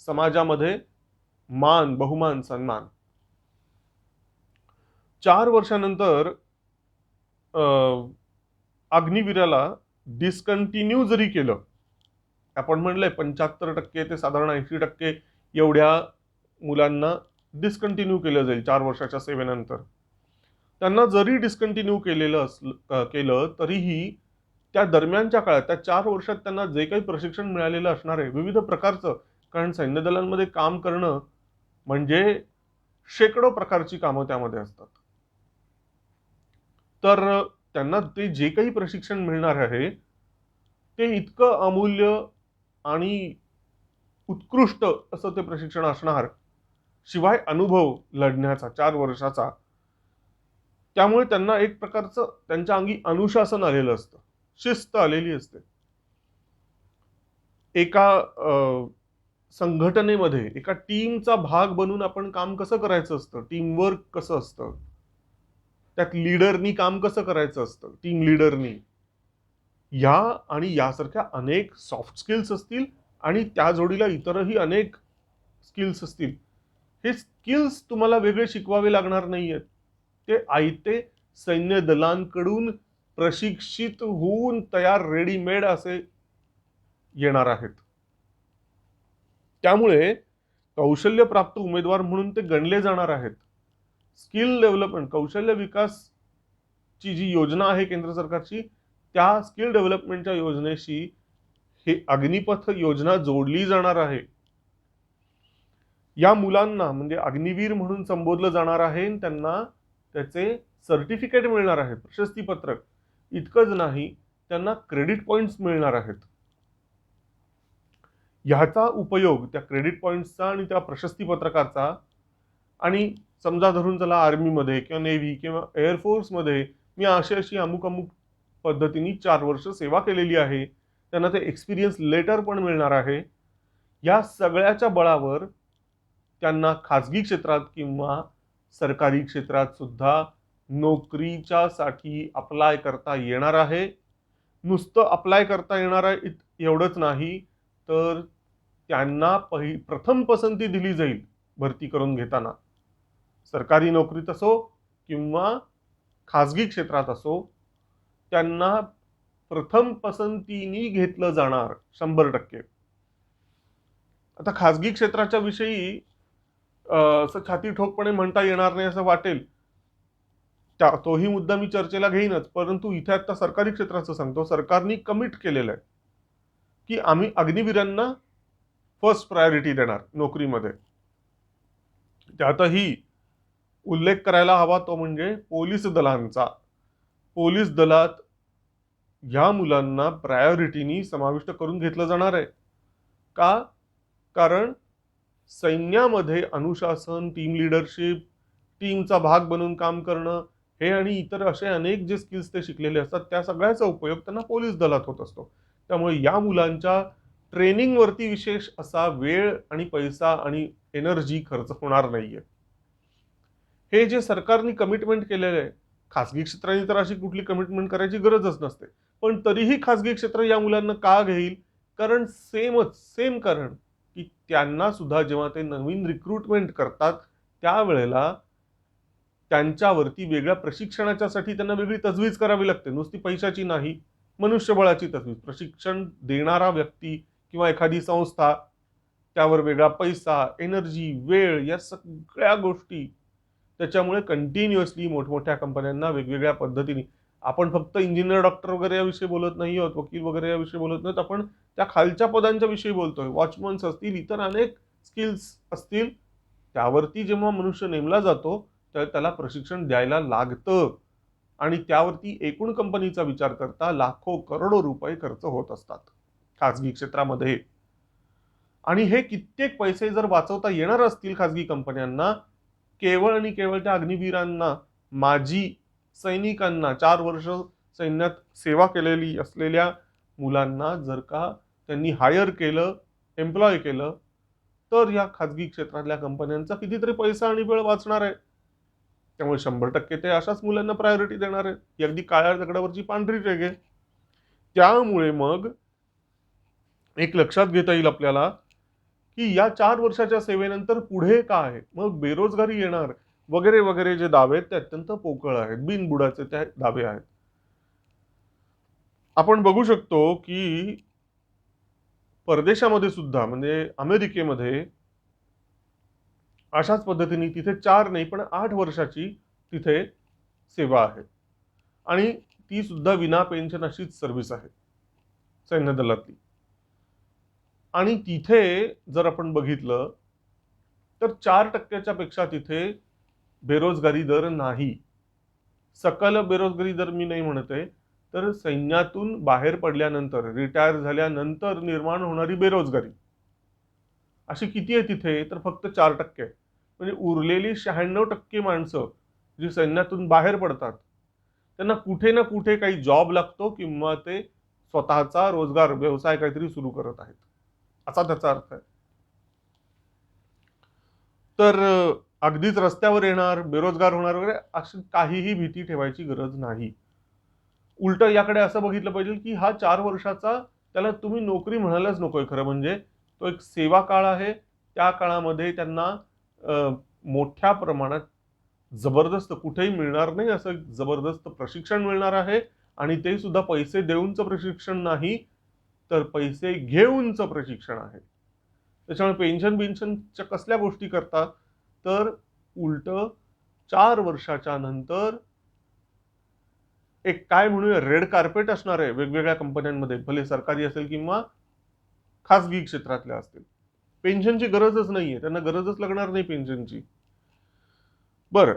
समाजामध्ये मान, बहुमान, सन्मान. 4 वर्षानंतर अग्निवीराला डिस्कंटिन्यू जरी केलं, आपण म्हणलंय 75% ते साधारण 80% एवढ्या मुलांना डिस्कंटिन्यू केलं जाईल 4 वर्षाच्या सेवेनंतर. त्यांना जरी डिस्कंटिन्यू केलं तरीही त्या दरम्यानच्या काळात, त्या 4 वर्षात त्यांना जे काही प्रशिक्षण मिळालेलं असणार आहे विविध प्रकारचं, कारण सैन्य दलांमध्ये काम करणं म्हणजे शेकडो प्रकारची कामं त्यामध्ये असतात. तर त्यांना ते जे काही प्रशिक्षण मिळणार आहे ते इतकं अमूल्य आणि उत्कृष्ट असं ते प्रशिक्षण असणार, शिवाय अनुभव लढण्याचा 4 वर्षाचा. त्यामुळे त्यांना एक प्रकारचं त्यांच्या अंगी अनुशासन आलेलं असतं, शिस्त आलेली असते. एका संघटनेमध्ये एका टीमचा भाग बनून आपण काम कसं करायचं असतं, टीमवर्क कसं असतं, त्यात लीडरनी काम कसं करायचं असतं, टीम लीडरनी, या आणि यासारख्या अनेक सॉफ्ट स्किल्स असतील आणि त्या जोडीला इतरही अनेक स्किल्स असतील. हे स्किल्स तुम्हाला वेगळे शिकवावे लागणार नाहीयेत. ते आयते सैन्य दलांकडून प्रशिक्षित होऊन तयार रेडीमेड असे येणार आहेत. त्यामुळे कौशल्यप्राप्त उमेदवार म्हणून ते गणले जाणार आहेत. स्किल डेव्हलपमेंट, कौशल्य विकासची जी योजना आहे केंद्र सरकारची, त्या स्किल डेव्हलपमेंटच्या योजनेशी हे अग्निपथ योजना जोडली जाणार आहे. या मुलांना म्हणजे अग्निवीर म्हणून संबोधलं जाणार आहे, त्यांना त्याचे सर्टिफिकेट मिळणार आहे, प्रशस्तीपत्रक. इतकंच नाही, त्यांना क्रेडिट पॉइंट्स मिळणार आहेत. ह्याचा उपयोग, त्या क्रेडिट पॉइंट्सचा आणि त्या प्रशस्तीपत्रकाचा, आणि समजा धरून चला आर्मीमध्ये किंवा नेव्ही किंवा एअरफोर्समध्ये मी अशी अमुक अमुक पद्धतीने 4 वर्ष सेवा केलेली आहे, त्यांना ते एक्सपिरियन्स लेटर पण मिळणार आहे. या सगळ्याच्या बळावर त्यांना खाजगी क्षेत्रात किंवा सरकारी क्षेत्रात सुद्धा नोकरीच्यासाठी अप्लाय करता येणार आहे. नुसतं अप्लाय करता येणार आहे एवढंच नाही, तर त्यांना प्रथम पसंती दिली जाईल भरती करून घेताना. सरकारी नोकरीत असो किंवा खाजगी क्षेत्रात असो, त्यांना प्रथम पसंतीने घेतलं जाणार 100%. आता खाजगी क्षेत्राच्या विषयी असं छाती ठोकपणे म्हणता येणार नाही असं वाटेल, तोही मुद्दा मी चर्चेला घेईनच, परंतु इथे आता सरकारी क्षेत्राचं सांगतो. सरकारने कमिट केलेलं आहे की आम्ही अग्निवीरांना फर्स्ट प्रायोरिटी देणार नोकरीमध्ये. त्यातही उल्लेख करायला हवा तो म्हणजे पोलीस दलांचा. पोलीस दलात या मुलांना प्रायोरिटीनी समाविष्ट करून घेतलं जाणार आहे. का? कारण सैन्यामध्ये अनुशासन, टीम लीडरशिप, टीमचा भाग बनून काम करणं, हे आणि इतर असे अनेक जे स्किल्स ते शिकलेले असतात, त्या सगळ्याचा उपयोग त्यांना पोलीस दलात होत असतो. त्यामुळे या मुलांच्या ट्रेनिंगवरती विशेष असा वेळ आणि पैसा आणि एनर्जी खर्च होणार नाहीये. हे जे सरकारने कमिटमेंट केलेलं आहे, खासगी क्षेत्राने तर अशी कुठली कमिटमेंट करायची गरजच नसते, पण तरीही खासगी क्षेत्र या मुलांना का घेईल? कारण सेम कारण की त्यांना सुद्धा जेव्हा ते नवीन रिक्रुटमेंट करतात त्यावेळेला त्यांच्यावरती वेगळ्या प्रशिक्षणाच्यासाठी त्यांना वेगळी तजवीज करावी लागते. नुसती पैशाची नाही, मनुष्यबळाची तजवीज. प्रशिक्षण देणारा व्यक्ती किंवा एखादी संस्था त्यावर वेगळा पैसा, एनर्जी, वेळ या सगळ्या गोष्टी त्याच्यामुळे कंटिन्युअसली मोठमोठ्या कंपन्यांना वेगवेगळ्या पद्धतीने, आपण फक्त इंजिनियर डॉक्टर वगैरे याविषयी बोलत नाही आहोत, वकील वगैरे याविषयी बोलत नाहीत, आपण त्या खालच्या पदांच्या विषयी बोलतोय. वॉचमन्स असतील, इतर अनेक स्किल्स असतील, त्यावरती जेव्हा मनुष्य नेमला जातो तर त्याला प्रशिक्षण द्यायला लागतं आणि त्यावरती एकूण कंपनीचा विचार करता लाखो करोडो रुपये खर्च होत असतात खाजगी क्षेत्रामध्ये. आणि हे कित्येक पैसे जर वाचवता येणार असतील खाजगी कंपन्यांना, केवळ आणि केवळ त्या अग्निवीरांना, माजी सैनिकांना, 4 वर्ष सैन्यात सेवा केलेली असलेल्या मुलांना जर का त्यांनी हायर केलं, एम्प्लॉय केलं, तर या खाजगी क्षेत्रातल्या कंपन्यांचा कितीतरी पैसा आणि वेळ वाचणार आहे. त्यामुळे 100% ते अशाच मुलांना प्रायोरिटी देणार आहेत. ही अगदी काळ्या दगडावरची पांढरी रेघ आहे. त्यामुळे मग एक लक्षात घेता येईल आपल्याला की या 4 वर्षाच्या सेवेनंतर पुढे काय आहे, मग बेरोजगारी येणार वगैरे वगैरे जे दावे आहेत ते अत्यंत पोकळ आहेत, बिनबुडाचे ते दावे आहेत. आपण बघू शकतो की परदेशामध्ये सुद्धा म्हणजे अमेरिकेमध्ये अशाच पद्धतीने तिथे 4 नाही पण 8 वर्षाची तिथे सेवा आहे आणि ती सुद्धा विना पेन्शन अशीच सर्व्हिस आहे सैन्य दलातली. आणि तिथे जर आपण बघितलं तर 4%च्या पेक्षा तिथे बेरोजगारी दर नाही. सकल बेरोजगारी दर मी नाही म्हणते, तर सैन्यातून बाहेर पडल्यानंतर, रिटायर झाल्यानंतर निर्माण होणारी बेरोजगारी अशी किती आहे तिथे, तर फक्त 4%. म्हणजे उरलेली 96% माणसं जी सैन्यातून बाहेर पडतात त्यांना कुठे ना कुठे काही जॉब लागतो किंवा ते स्वतःचा रोजगार व्यवसाय काहीतरी सुरू करत आहेत, असा त्याचा अर्थ आहे. तर अगदीच रस्त्यावर येणार, बेरोजगार होणार वगैरे अशी काहीही भीती ठेवायची गरज नाही. उलट याकडे असं बघितलं पाहिजे की हा 4 वर्षाचा त्याला तुम्ही नोकरी म्हणायलाच नकोय. खरं म्हणजे तो एक सेवा काळ आहे. त्या काळामध्ये त्यांना मोठ्या प्रमाणात जबरदस्त कुठेही मिळणार नाही असं जबरदस्त प्रशिक्षण मिळणार आहे आणि ते सुद्धा पैसे देऊनचं प्रशिक्षण नाही, तर पैसे घेऊनचं प्रशिक्षण आहे. त्याच्यामुळे पेन्शनच्या कसल्या गोष्टी करतात, तर उलट 4 वर्षाच्या नंतर एक काय म्हणूया रेड कार्पेट असणार आहे वेगवेगळ्या कंपन्यांमध्ये, भले सरकारी असेल किंवा खासगी क्षेत्रातल्या असतील. पेन्शनची गरजच नाहीये, त्यांना गरजच लागणार नाही पेन्शनची. बरं,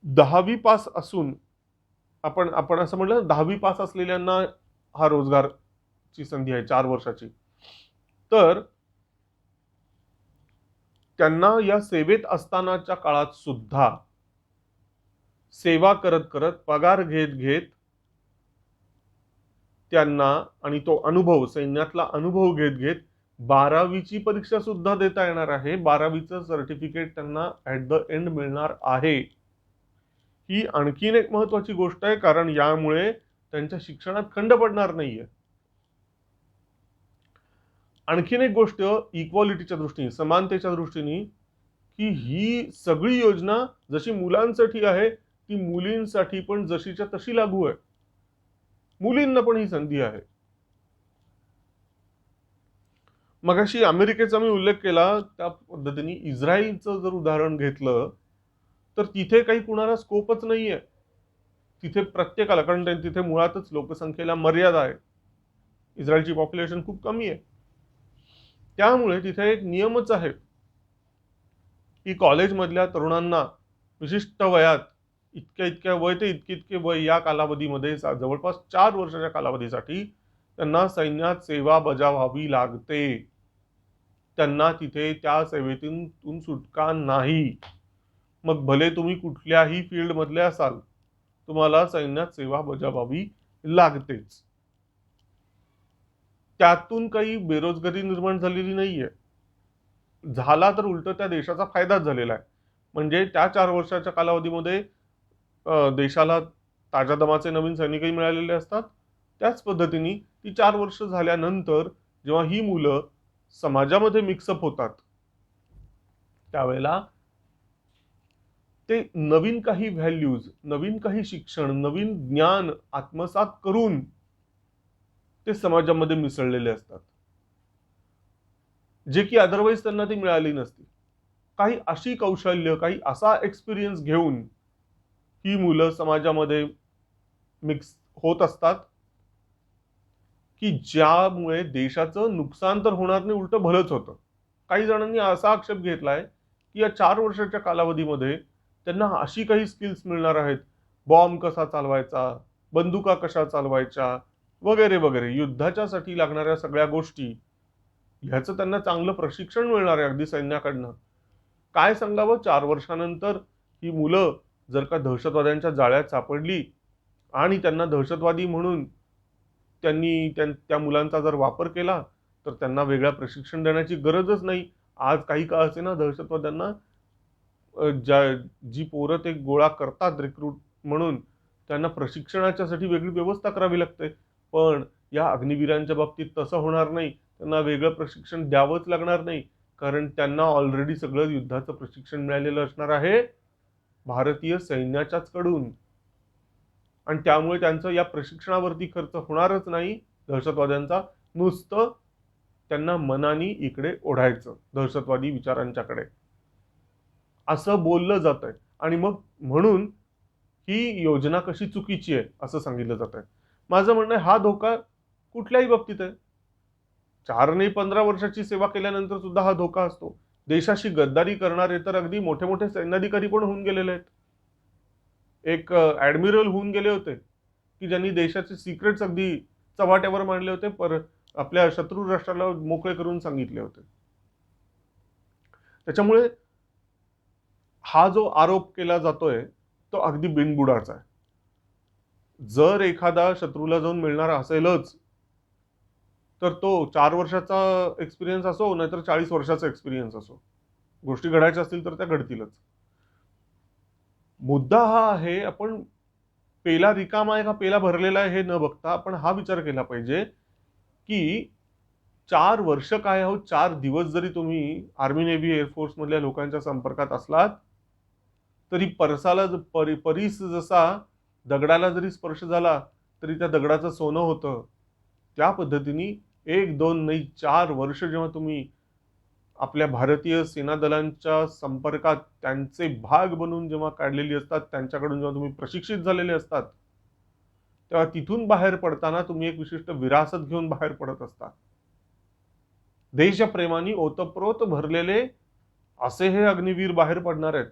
10वी पास असून आपण आपण असं म्हटलं 10वी पास असलेल्यांना हा रोजगारची संधी आहे 4 वर्षाची, तर त्यांना या सेवेत असतानाच्या काळात सुद्धा सेवा करत करत पगार घेत घेत त्यांना आणि तो अनुभव सैन्यातला अनुभव घेत घेत 12वीची परीक्षा सुद्धा देता येणार आहे. 12वीचं सर्टिफिकेट त्यांना ऍट द एंड मिळणार आहे. ही आणखीन एक महत्वाची गोष्ट आहे, कारण यामुळे त्यांच्या शिक्षणात खंड पडणार नाहीये. आणखीन एक गोष्ट इक्वालिटीच्या दृष्टीने, समानतेच्या दृष्टीने, की ही सगळी योजना जशी मुलांसाठी आहे ती मुलींसाठी पण जशीच्या तशी लागू आहे. मुलींना पण ही संधी आहे. मगाशी अमेरिकेचा मी उल्लेख केला त्या पद्धतीने इस्रायलचं जर उदाहरण घेतलं तर तिथे काही कुणाला स्कोपच नाहीये. तिथे प्रत्येकाला, कारण तिथे मुळातच लोकसंख्येला मर्यादा आहे. इस्रायलची पॉप्युलेशन खूप कमी आहे. त्यामुळे तिथे एक नियमच आहे की कॉलेजमधल्या तरुणांना विशिष्ट वयात इतक्या इतक्या वय ते इतके इतके वय या कालावधीमध्ये जवळपास 4 वर्षाच्या कालावधीसाठी त्यांना सैन्यात सेवा बजावावी लागते. त्यांना तिथे त्या सेवेतून सुटका नाही. मग भले तुम्ही कुठल्याही फील्ड मधले असाल, तुम्हाला सैन्यात सेवा बजावावी लागतेच. त्यातून काही बेरोजगारी निर्माण झालेली नाहीये. झाला तर उलट त्या देशाचा फायदाच झालेला आहे. म्हणजे त्या 4 वर्षाच्या कालावधीमध्ये देशाला ताज्या दमाचे नवीन सैनिकही मिळालेले असतात. त्याच पद्धतीने ती 4 वर्ष झाल्यानंतर जेव्हा ही मुलं समाजामध्ये मिक्सअप होतात त्यावेळेला ते नवीन काही व्हॅल्यूज, नवीन काही शिक्षण, नवीन ज्ञान आत्मसात करून ते समाजामध्ये मिसळलेले असतात. जे की अदरवाईज त्यांना ती मिळाली नसती. काही अशी कौशल्य, काही असा एक्सपिरियन्स घेऊन ही मुलं समाजामध्ये मिक्स होत असतात, की ज्यामुळे देशाचं नुकसान तर होणार नाही, उलटं भलंच होतं. काही जणांनी असा आक्षेप घेतलाय, की या 4 वर्षाच्या कालावधीमध्ये त्यांना अशी काही स्किल्स मिळणार आहेत, बॉम्ब कसा चालवायचा, बंदुका कशा चालवायच्या, वगैरे, वगैरे. युद्धाच्यासाठी लागणाऱ्या सगळ्या गोष्टी, ह्याचं त्यांना चांगलं प्रशिक्षण मिळणार आहे अगदी सैन्याकडनं. काय सांगावं 4 वर्षानंतर ही मुलं जर का दहशतवाद्यांच्या जाळ्यात सापडली आणि त्यांना दहशतवादी म्हणून त्या मुलांचा जर वापर केला, तर त्यांना वेगळं प्रशिक्षण देण्याची गरजच नाही. आज काही का असेना दहशतवाद्यांना जी पोरं ते गोळा करतात रिक्रूट म्हणून, त्यांना प्रशिक्षणाच्यासाठी वेगळी व्यवस्था करावी लागते. पण या अग्निवीरांच्या बाबतीत तसं होणार नाही. त्यांना वेगळं प्रशिक्षण द्यावंच लागणार नाही. कारण त्यांना ऑलरेडी सगळं युद्धाचं प्रशिक्षण मिळालेलं असणार आहे भारतीय सैन्याच्याच कडून. आणि त्यामुळे त्यांचं या प्रशिक्षणावरती खर्च होणारच नाही दहशतवाद्यांचा. नुसतं त्यांना मनानी इकडे ओढायचं दहशतवादी विचारांच्याकडे, असं बोललं जातंय. आणि मग म्हणून ही योजना कशी चुकीची आहे असं सांगितलं जातंय. माझं म्हणणं आहे, हा धोका कुठल्याही बाबतीत आहे. 4 नाही 15 वर्षाची सेवा केल्यानंतर सुद्धा हा धोका असतो. देशाशी गद्दारी करणारे तर अगदी मोठे मोठे सैन्याधिकारी पण होऊन गेलेले आहेत. एक ऍडमिरल होऊन गेले होते, की ज्यांनी देशाचे सिक्रेट्स अगदी चव्हाट्यावर मांडले होते, आपल्या शत्रू राष्ट्राला मोकळे करून सांगितले होते. त्याच्यामुळे हा जो आरोप केला जातोय तो अगदी बिनबुडाचा आहे. जर एखादा शत्रूला जाऊन मिळणार असेलच, तर तो 4 वर्षाचा एक्सपिरियन्स असो नाहीतर 40 वर्षाचा एक्सपिरियन्स असो, गोष्टी घडायच्या असतील तर त्या घडतीलच. मुद्दा हा आहे, आपण पेला रिकामा आहे का पेला भरलेला आहे हे न बघता आपण हा विचार केला पाहिजे, की 4 वर्ष काय हो, 4 दिवस जरी तुम्ही आर्मी नेव्ही एअरफोर्स मधल्या लोकांच्या संपर्कात असलात, तरी परीस जसा दगडाला जरी स्पर्श झाला तरी त्या दगडाचं सोनं होतं. त्या पद्धतीने 1-2 नाही 4 वर्ष जेव्हा तुम्ही आपल्या भारतीय सेना दलांच्या संपर्कात त्यांचे भाग बनून जेव्हा काढलेली असतात, त्यांच्याकडून जेव्हा तुम्ही प्रशिक्षित झालेले असतात, तेव्हा तिथून बाहेर पडताना तुम्ही एक विशिष्ट विरासत घेऊन बाहेर पडत असता. देशप्रेमाने ओतप्रोत भरलेले असे हे अग्निवीर बाहेर पडणार आहेत.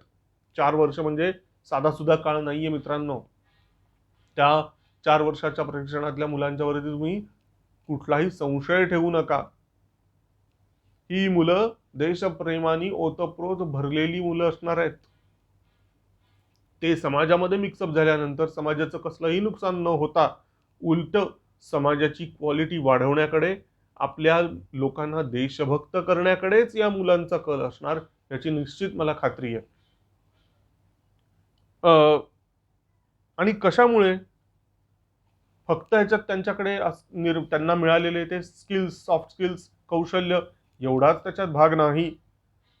4 वर्ष म्हणजे साधा सुद्धा काळ नाहीये मित्रांनो. त्या 4 वर्षाच्या प्रशिक्षणातल्या मुलांच्यावरती तुम्ही कुठलाही संशय ठेवू नका. ही मुलं देशप्रेमाने ओतप्रोत भरलेली मुलं असणार आहेत. ते समाजामध्ये मिक्सअप झाल्यानंतर समाजाचं कसलंही नुकसान न होता उलट समाजाची क्वालिटी वाढवण्याकडे, आपल्या लोकांना देशभक्त करण्याकडेच या मुलांचा कल असणार, याची निश्चित मला खात्री आहे. आणि कशामुळे? फक्त ह्याच्यात त्यांच्याकडे त्यांना मिळालेले ते स्किल्स, सॉफ्ट स्किल्स, कौशल्य एवढाच त्याच्यात भाग नाही,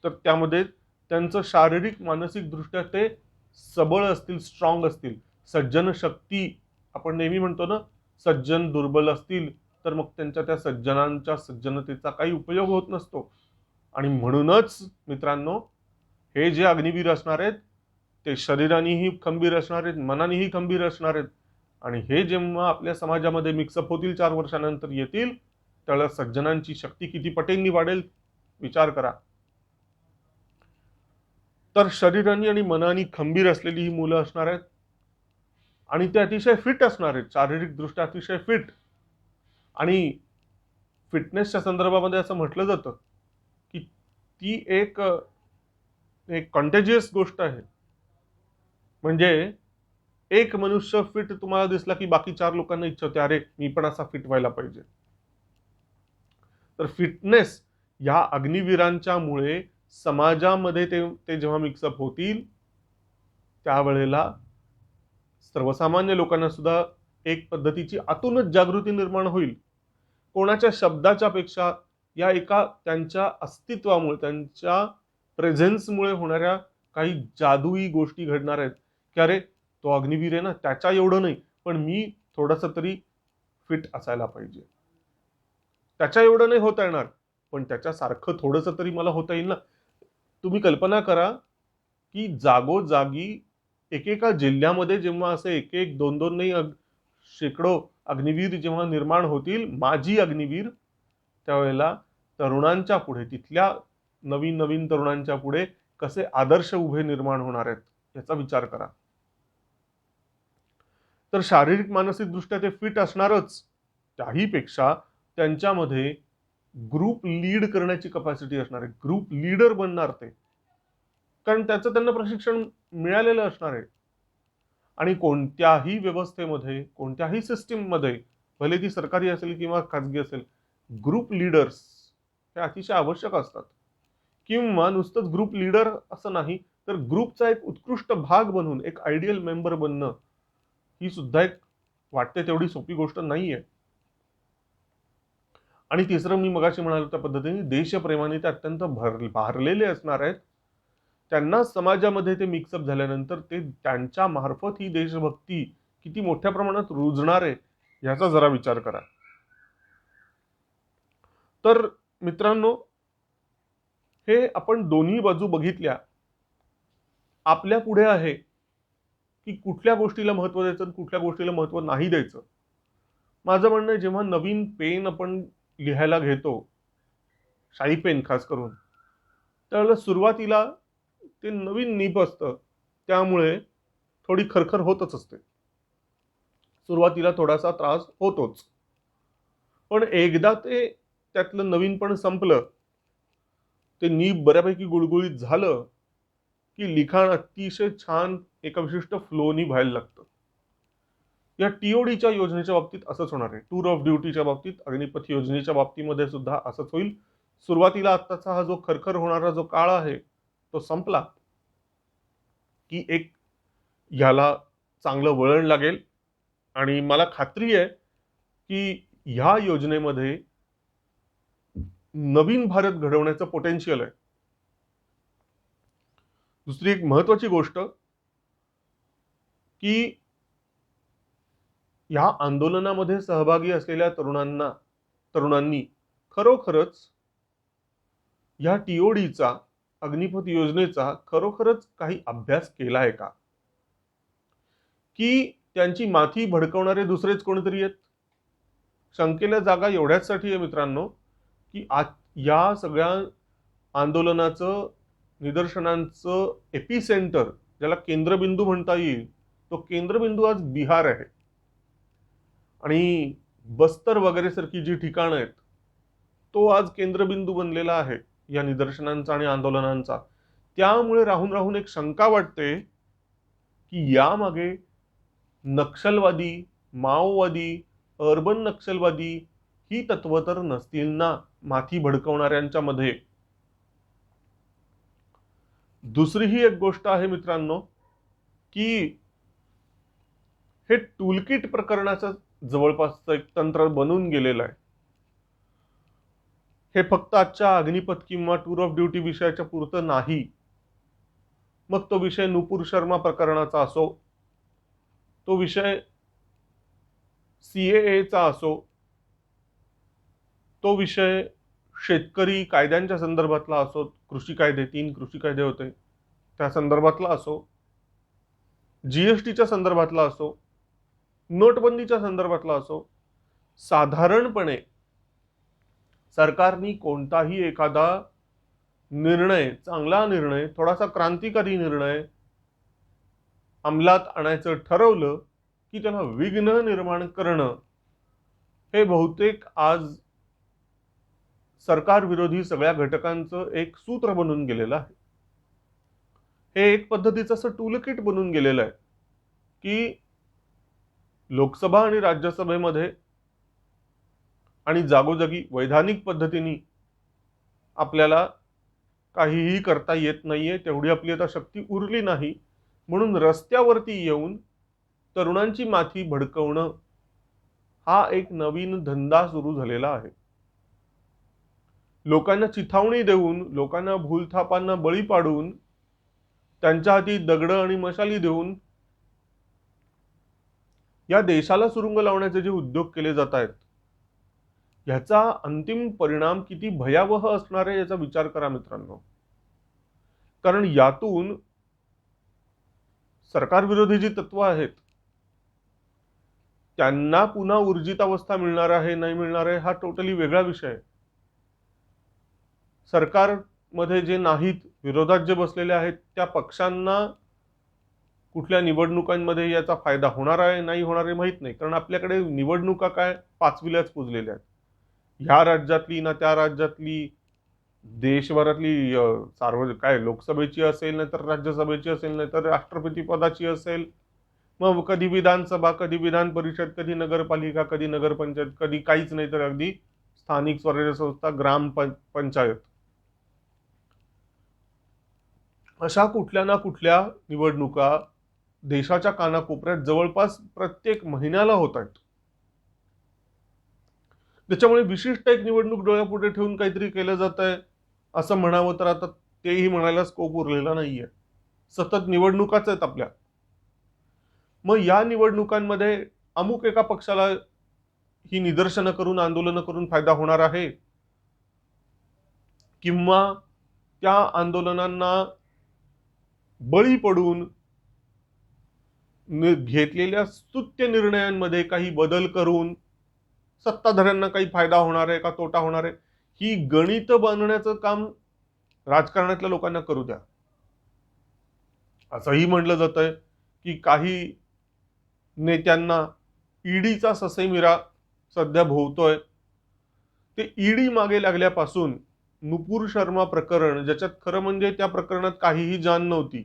तर त्यामध्ये त्यांचं शारीरिक मानसिक दृष्ट्या ते सबळ असतील, स्ट्रॉंग असतील. सज्जन शक्ती आपण नेहमी म्हणतो ना, सज्जन दुर्बल असतील तर मग त्यांच्या त्या सज्जनांच्या सज्जनतेचा काही उपयोग होत नसतो. आणि म्हणूनच मित्रांनो, हे जे अग्निवीर असणार आहेत ते शरीरानेही खंबीर असणार आहेत, मनानेही खंबीर असणार आहेत. आणि हे जेव्हा आपल्या समाजामध्ये मिक्सअप होतील, 4 वर्षानंतर येतील, त्यावेळेला सज्जनांची शक्ती किती पटींनी वाढेल विचार करा. तर शरीराने आणि मनाने खंबीर असलेली ही मुलं असणार आहेत आणि ते अतिशय फिट असणार आहेत, शारीरिक दृष्ट्या अतिशय फिट. आणि फिटनेसच्या संदर्भामध्ये असं म्हटलं जातं की ती एक एक कंटेजियस गोष्ट आहे. म्हणजे एक मनुष्य फिट तुम्हाला दिसला की बाकी 4 लोकांना इच्छा होते, अरे मी पण असा फिट व्हायला पाहिजे. तर फिटनेस या अग्निवीरांच्या मुळे समाजामध्ये ते जेव्हा मिक्सअप होतील, त्यावेळेला सर्वसामान्य लोकांना सुद्धा एक पद्धतीची आतूनच जागृती निर्माण होईल. कोणाच्या शब्दाच्या पेक्षा या एका त्यांच्या अस्तित्वामुळे, त्यांच्या प्रेझेन्समुळे होणाऱ्या काही जादुई गोष्टी घडणार आहेत, की अरे तो अग्निवीर आहे ना, त्याच्या एवढं नाही, पण मी थोडंसं तरी फिट असायला पाहिजे. त्याच्या एवढं नाही होता येणार, पण त्याच्यासारखं थोडंसं तरी मला होता येईल ना. तुम्ही कल्पना करा की जागोजागी एकेका जिल्ह्यामध्ये जेव्हा असे एक एक दोन दोन नाही शेकडो अग्निवीर जेव्हा निर्माण होतील, माजी अग्निवीर, त्यावेळेला तरुणांच्या पुढे, तिथल्या नवीन नवीन तरुणांच्या पुढे कसे आदर्श उभे निर्माण होणार आहेत याचा विचार करा. तर शारीरिक मानसिक दृष्ट्या ते फिट असणारच, त्याहीपेक्षा त्यांच्यामध्ये ग्रुप लीड करण्याची कपॅसिटी असणार आहे. ग्रुप लीडर बनणार ते, कारण त्याचं त्यांना प्रशिक्षण मिळालेलं असणार आहे. आणि कोणत्याही व्यवस्थेमध्ये, कोणत्याही सिस्टीममध्ये, भले ती सरकारी असेल किंवा खाजगी असेल, ग्रुप लीडर्स हे अतिशय आवश्यक असतात. किंवा नुसतंच ग्रुप लीडर असं नाही, तर ग्रुपचा एक उत्कृष्ट भाग बनून एक आयडियल मेंबर बनणं, ही सुद्धा एक वाटते तेवढी सोपी गोष्ट नाहीये. आणि तिसरं, मी मगाशी म्हणालो त्या पद्धतीने देशप्रेमाने ते अत्यंत भारलेले असणार आहेत. त्यांना समाजामध्ये ते मिक्सअप झाल्यानंतर ते त्यांच्या मार्फत ही देशभक्ती किती मोठ्या प्रमाणात रुजणार आहे याचा जरा विचार करा. तर मित्रांनो, हे आपण दोन्ही बाजू बघितल्या. आपल्या पुढे आहे की कुठल्या गोष्टीला महत्व द्यायचं आणि कुठल्या गोष्टीला महत्व नाही द्यायचं. माझं म्हणणं आहे, जेव्हा नवीन पेन आपण लिहायला घेतो, शाई पेन खास करून, त्यावेळेला सुरुवातीला ते नवीन निब असतं, त्यामुळे थोडी खरखर होतच असते. सुरुवातीला थोडासा त्रास होतोच. पण एकदा ते त्यातलं नवीनपण संपलं, ते निब बऱ्यापैकी गुळगुळीत झालं, की लिखाण अतिशय छान एका विशिष्ट फ्लोनी व्हायला लागतं. या टीओडीच्या योजनेच्या बाबतीत असंच होणार आहे. टूर ऑफ ड्युटीच्या बाबतीत, अग्निपथ योजनेच्या बाबतीमध्ये सुद्धा असंच होईल. सुरुवातीला आत्ताचा हा जो खरखर होणारा जो काळ आहे तो संपला की एक ह्याला चांगलं वळण लागेल. आणि मला खात्री आहे की ह्या योजनेमध्ये नवीन भारत घडवण्याचं पोटेन्शियल आहे. दुसरी एक महत्वाची गोष्ट की ह्या आंदोलनामध्ये सहभागी असलेल्या तरुणांनी खरोखरच ह्या टीओडीचा, अग्निपथ योजनेचा खरोखरच काही अभ्यास केला आहे का, की त्यांची माथी भडकवणारे दुसरेच कोणीतरी आहेत? शंकेला जागा एवढ्याचसाठी आहे मित्रांनो, की आज या सगळ्या आंदोलनाचं, निदर्शनांचं एपिसेंटर, ज्याला केंद्रबिंदू म्हणता येईल, तो केंद्रबिंदू आज बिहार आहे. आणि बस्तर वगैरे सारखी जी ठिकाणं आहेत, तो आज केंद्रबिंदू बनलेला आहे या निदर्शनांचा आणि आंदोलनांचा. त्यामुळे राहून राहून एक शंका वाटते की यामागे नक्षलवादी, माओवादी, अर्बन नक्षलवादी ही तत्व तर नसतील ना माथी भडकवणाऱ्यांच्या मध्ये. दुसरी ही एक गोष्ट आहे मित्रांनो, की हे टूलकिट प्रकरणाचं जवळपासचं एक तंत्र बनून गेलेलं आहे. हे फक्त आजच्या अग्निपथ किंवा टूर ऑफ ड्युटी विषयाच्या पुरतं नाही. मग तो विषय नुपूर शर्मा प्रकरणाचा असो, तो विषय सीएएचा असो, तो विषय शेतकरी कायद्यांच्या संदर्भातला असो, कृषी कायदे, 3 कृषी कायदे होते त्या संदर्भातला असो, जीएसटीच्या संदर्भातला असो, नोटबंदीच्या संदर्भातला असो, साधारणपणे सरकारनी कोणताही एखादा निर्णय, चांगला निर्णय, थोडासा क्रांतिकारी निर्णय अंमलात आणायचं ठरवलं की त्याला विघ्न निर्माण करणं हे बहुतेक आज सरकार विरोधी सगळ्या घटकांचं एक सूत्र बनून गेलेलं आहे. हे एक पद्धतीचं असं टूलकिट बनून गेलेलं आहे की लोकसभा आणि राज्यसभेमध्ये आणि जागोजागी वैधानिक पद्धतीने आपल्याला काहीही करता येत नाहीये, तेवढी आपली आता शक्ती उरली नाही, म्हणून रस्त्यावरती येऊन तरुणांची माथी भडकवणं हा एक नवीन धंदा सुरू झालेला आहे. लोकांना चिथावणी देऊन, लोकांना भूलथापांना बळी पाडून, त्यांच्या हाती दगडं आणि मशाली देऊन या देशाला सुरुंग लावण्याचे जे उद्योग केले जात आहेत, ह्याचा अंतिम परिणाम किती भयावह असणार आहे याचा विचार करा मित्रांनो. कारण यातून सरकारविरोधी जी तत्व आहेत त्यांना पुन्हा ऊर्जितावस्था मिळणार आहे नाही मिळणार आहे हा टोटली वेगळा विषय आहे. सरकारमध्ये जे नाहीत, विरोधात जे बसलेले आहेत त्या पक्षांना कुठल्या निवडणुकांमध्ये याचा फायदा होणार आहे नाही होणार आहे माहित नाही. कारण आपल्याकडे निवडणुका काय पाचवीलाच पुजलेल्या आहेत. ह्या राज्यातली ना त्या राज्यातली, देशभरातली सार्वजनिक काय लोकसभेची असेल नाही तर राज्यसभेची असेल नाही तर राष्ट्रपती पदाची असेल, मग कधी विधानसभा, कधी विधान परिषद, कधी नगरपालिका, कधी नगरपंचायत, कधी काहीच नाही तर अगदी स्थानिक स्वराज्य संस्था, पंचायत, अशा कुठल्या ना कुठल्या निवडणुका देशाच्या कानाकोपऱ्यात जवळपास प्रत्येक महिन्याला होत आहेत. त्याच्यामुळे विशिष्ट एक निवडणूक डोळ्यापुढे ठेवून काहीतरी केलं जात आहे असं म्हणावं तर आता तेही म्हणायला स्कोप उरलेला नाहीये. सतत निवडणुकाच आहेत आपल्या. मग या निवडणुकांमध्ये अमुक एका पक्षाला ही निदर्शनं करून आंदोलनं करून फायदा होणार आहे, किंवा त्या आंदोलनांना बळी पडून घेतलेल्या स्तुत्य निर्णयांमध्ये काही बदल करून सत्ताधाऱ्यांना काही फायदा होणार आहे का तोटा होणार आहे, ही गणित बांधण्याचं काम राजकारणातल्या लोकांना करू द्या. असंही म्हटलं जात आहे की काही नेत्यांना ईडीचा ससेमिरा सध्या भोवतोय. ते ईडी मागे लागल्यापासून नुपूर शर्मा प्रकरण, ज्याच्यात खरं म्हणजे त्या प्रकरणात काहीही जाण नव्हती,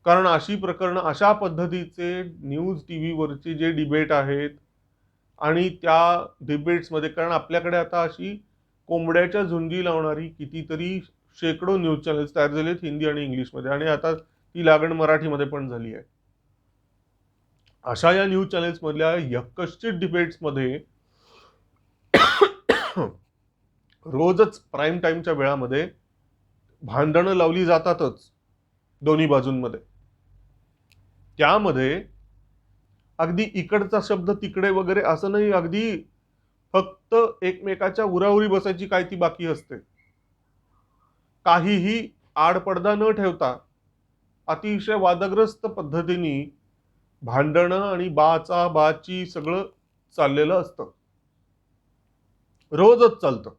कारण अशी प्रकरण अशा पद्धतीचे न्यूज टीव्हीवरचे जे डिबेट आहेत आणि त्या डिबेट्समध्ये, कारण आपल्याकडे आता अशी कोंबड्याच्या झुंजी लावणारी कितीतरी शेकडो न्यूज चॅनल्स तयार झालेत हिंदी आणि इंग्लिशमध्ये, आणि आता ती लागण मराठीमध्ये पण झाली आहे. अशा या न्यूज चॅनल्स मधल्या यक्कश्चित डिबेट्समध्ये रोजच प्राईम टाइमच्या वेळामध्ये भांडणं लावली जातातच दोन्ही बाजूंमध्ये. त्यामध्ये अगदी इकडचा शब्द तिकडे वगैरे असं नाही, अगदी फक्त एकमेकाच्या उराउरी बसायची काय ती बाकी असते. काहीही आडपडदा न ठेवता अतिशय वादग्रस्त पद्धतीने भांडणं आणि बाचा बाची सगळं चाललेलं असतं. रोजच चालतं.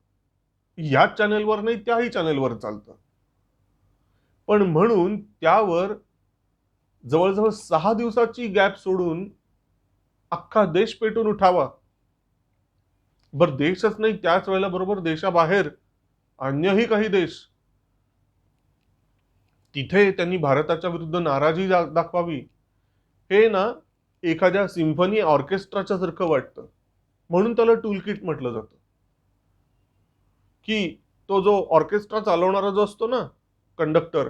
ह्याच चॅनेलवर नाही त्याही चॅनेलवर चालतं. पण म्हणून त्यावर जवळजवळ 6 दिवसाची गॅप सोडून अख्खा देश पेटून उठावा. बर देशच नाही, त्याच वेळेला बरोबर देशाबाहेर अन्यही काही देश, तिथे त्यांनी भारताच्या विरुद्ध नाराजी दाखवावी, हे ना एखाद्या सिम्फनी ऑर्केस्ट्राच्या सारखं वाटतं. म्हणून त्याला टूल किट म्हटलं जातं. की तो जो ऑर्केस्ट्रा चालवणारा जो असतो ना कंडक्टर,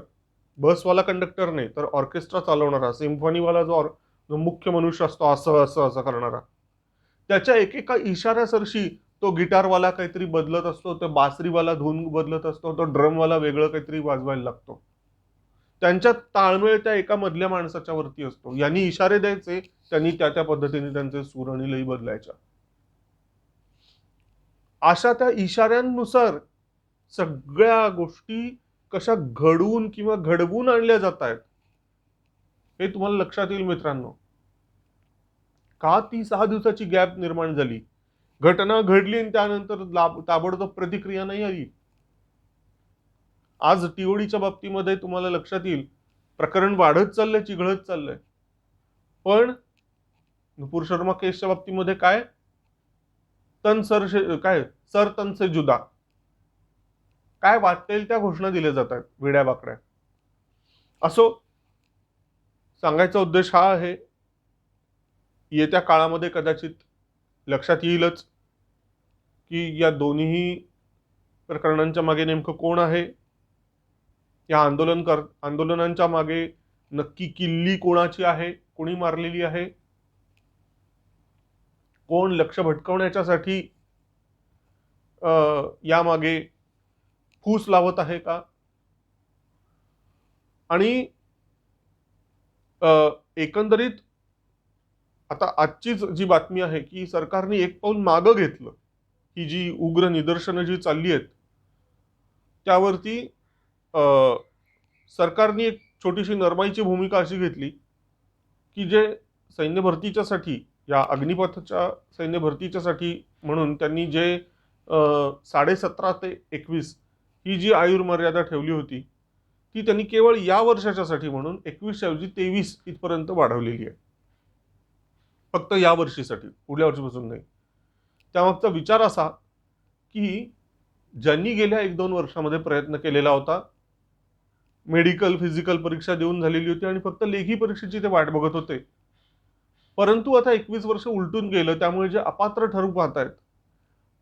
बसवाला कंडक्टर नाही तर ऑर्केस्ट्रा चालवणारा सिम्फनीवाला जो मुख्य मनुष्य असतो असं असं असं करणारा, त्याच्या एकेका इशाऱ्यासरशी तो गिटारवाला काहीतरी बदलत असतो, तो बासरीवाला धून बदलत असतो, तो ड्रमवाला वेगळं काहीतरी वाजवायला लागतो. त्यांच्या ताळमेळ त्या एका मधल्या माणसाच्या वरती असतो. यांनी इशारे द्यायचे, त्यांनी त्या त्या पद्धतीने त्यांचे सूर आणि लई बदलायच्या. अशा त्या इशाऱ्यांनुसार सगळ्या गोष्टी कशा घडवून किंवा घडवून आणल्या जात आहेत हे तुम्हाला लक्षात येईल मित्रांनो. का ती 6 दिवसाची गॅप निर्माण झाली? घटना घडली आणि त्यानंतर ताबडतोब प्रतिक्रिया नाही आली. आज टीओडीच्या बाबतीमध्ये तुम्हाला लक्षात येईल प्रकरण वाढत चाललंय, चिघळत चाललंय. पण नुपूर शर्मा केसच्या बाबतीमध्ये काय सर तन से जुदा, काय वाटेल त्या घोषणा दिल्या जातात वेड्या बाकड्या. असो, सांगायचा उद्देश हा आहे, येत्या काळामध्ये कदाचित लक्षात येईलच की या दोन्ही प्रकरणांच्या मागे नेमकं कोण आहे. या आंदोलनांच्या मागे नक्की किल्ली कोणाची आहे, कोणी मारलेली आहे, कोण लक्ष भटकवण्याच्यासाठी यामागे फूस लावत आहे का, आणि एकंदरीत आता आजचीच जी बातमी आहे की सरकारने एक पाऊल मागं घेतलं. ही जी उग्र निदर्शनं जी चालली आहेत त्यावरती अ, सरकारने एक छोटीशी नरमाईची भूमिका अशी घेतली की जे सैन्य भरतीच्यासाठी, या अग्निपथच्या सैन्य भरतीच्यासाठी म्हणून त्यांनी जे 17.5 ते 21 ही जी आयुर्मर्यादा ठेवली होती ती त्यांनी केवळ या वर्षाच्यासाठी म्हणून 21 ऐवजी 23 इथपर्यंत वाढवलेली आहे. फक्त या वर्षीसाठी, पुढल्या वर्षीपासून नाही. त्यामागचा विचार असा की ज्यांनी गेल्या 1-2 वर्षामध्ये प्रयत्न केलेला होता, मेडिकल फिजिकल परीक्षा देऊन झालेली होती आणि फक्त लेखी परीक्षेची ते वाट बघत होते, परंतु आता 21 वर्ष उलटून गेलं, त्यामुळे जे अपात्र ठरू पाहतायत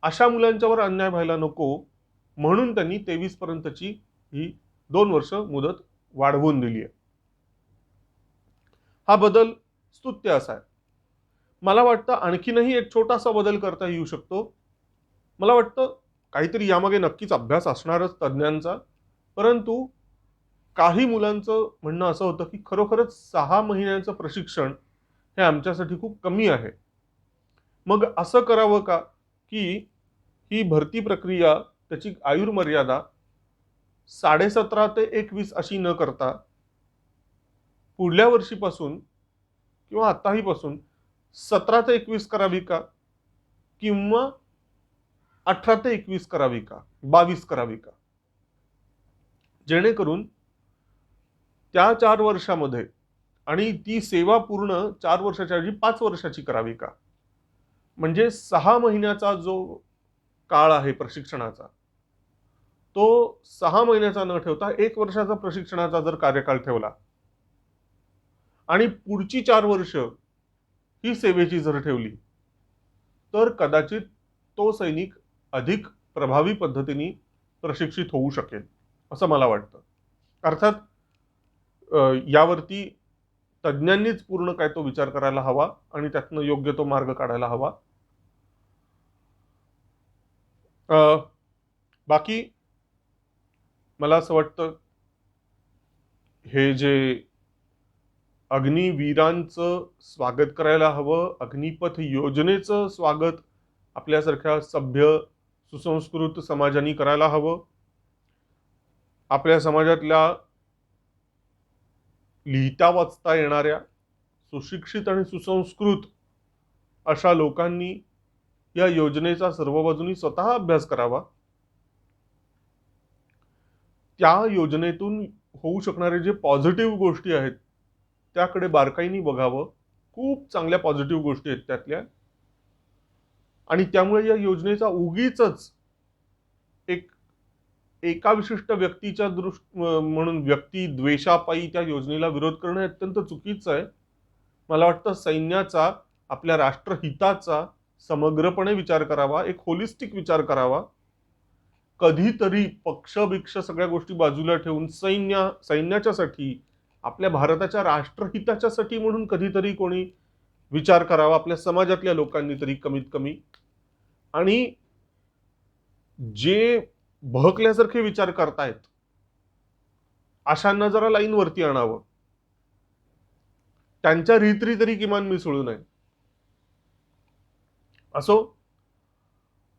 अशा मुलांच्यावर अन्याय व्हायला नको म्हणून त्यांनी 23 पर्यंतची ही 2 वर्ष मुदत वाढवून दिली आहे. हा बदल स्तुत्य असा आहे. मला वाटतं आणखीनही एक छोटासा बदल करता येऊ शकतो. मला वाटतं काहीतरी यामागे नक्कीच अभ्यास असणारच तज्ञांचा, परंतु काही मुलांचं म्हणणं असं होतं की खरोखरच 6 महिन्यांचं प्रशिक्षण हे आमच्यासाठी खूप कमी आहे. मग असं करावं का की ही भरती प्रक्रिया, त्याची आयुर्मर्यादा 17.5 ते 21 अशी न करता पुढल्या वर्षीपासून किंवा आताही पासून 17 ते 21 करावी का, किंवा 18 ते 21 करावी का, 22 करावी का, जेणेकरून त्या 4 वर्षामध्ये आणि ती सेवा पूर्ण 4 वर्षाच्या ऐवजी 5 वर्षाची करावी का. म्हणजे 6 महिन्याचा जो काळ आहे प्रशिक्षणाचा, तो 6 महिन्याचा न ठेवता 1 वर्षाचा प्रशिक्षणाचा जर कार्यकाळ ठेवला आणि पुढची 4 वर्ष ही सेवेची जर ठेवली, तर कदाचित तो सैनिक अधिक प्रभावी पद्धतीने प्रशिक्षित होऊ शकेल असं मला वाटतं. अर्थात यावरती तज्ञांनीच पूर्ण काय तो विचार करायला हवा आणि त्यातनं योग्य तो मार्ग काढायला हवा. बाकी मला असं वाटतं हे जे अग्निवीरांचं स्वागत करायला हवं, अग्निपथ योजनेचं स्वागत आपल्यासारख्या सभ्य सुसंस्कृत समाजाने करायला हवं. आपल्या समाजातल्या लिहिता वाचता येणाऱ्या सुशिक्षित आणि सुसंस्कृत अशा लोकांनी या योजनेचा सर्व बाजूनी स्वतः अभ्यास करावा. त्या योजनेतून होऊ शकणारे जे पॉझिटिव्ह गोष्टी आहेत त्याकडे बारकाईने बघावं. खूप चांगल्या पॉझिटिव्ह गोष्टी आहेत त्यातल्या, आणि त्यामुळे या योजनेचा उगीचच एका विशिष्ट व्यक्तीच्या म्हणून व्यक्ती द्वेषापायी त्या योजनेला विरोध करणं अत्यंत चुकीचं आहे. मला वाटतं सैन्याचा, आपल्या राष्ट्रहिताचा समग्रपणे विचार करावा, एक होलिस्टिक विचार करावा. कधीतरी पक्ष सगळ्या गोष्टी बाजूला ठेवून सैन्याच्यासाठी, आपल्या भारताच्या राष्ट्रहिताच्यासाठी म्हणून कधीतरी कोणी विचार करावा, आपल्या समाजातल्या लोकांनी तरी कमीत कमी. आणि जे बहकल्यासारखे विचार करतायत अशांना जरा लाईन वरती आणावं, त्यांच्या रीतरी तरी किमान मिसळू नये. असो,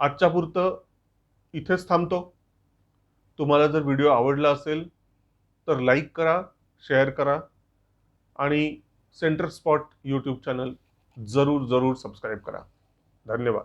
आजच्या पुरतं इथेच थांबतो. तुम्हाला जर व्हिडिओ आवडला असेल तर लाईक करा, शेअर करा आणि सेंटर स्पॉट यूट्यूब चॅनल जरूर सबस्क्राईब करा. धन्यवाद.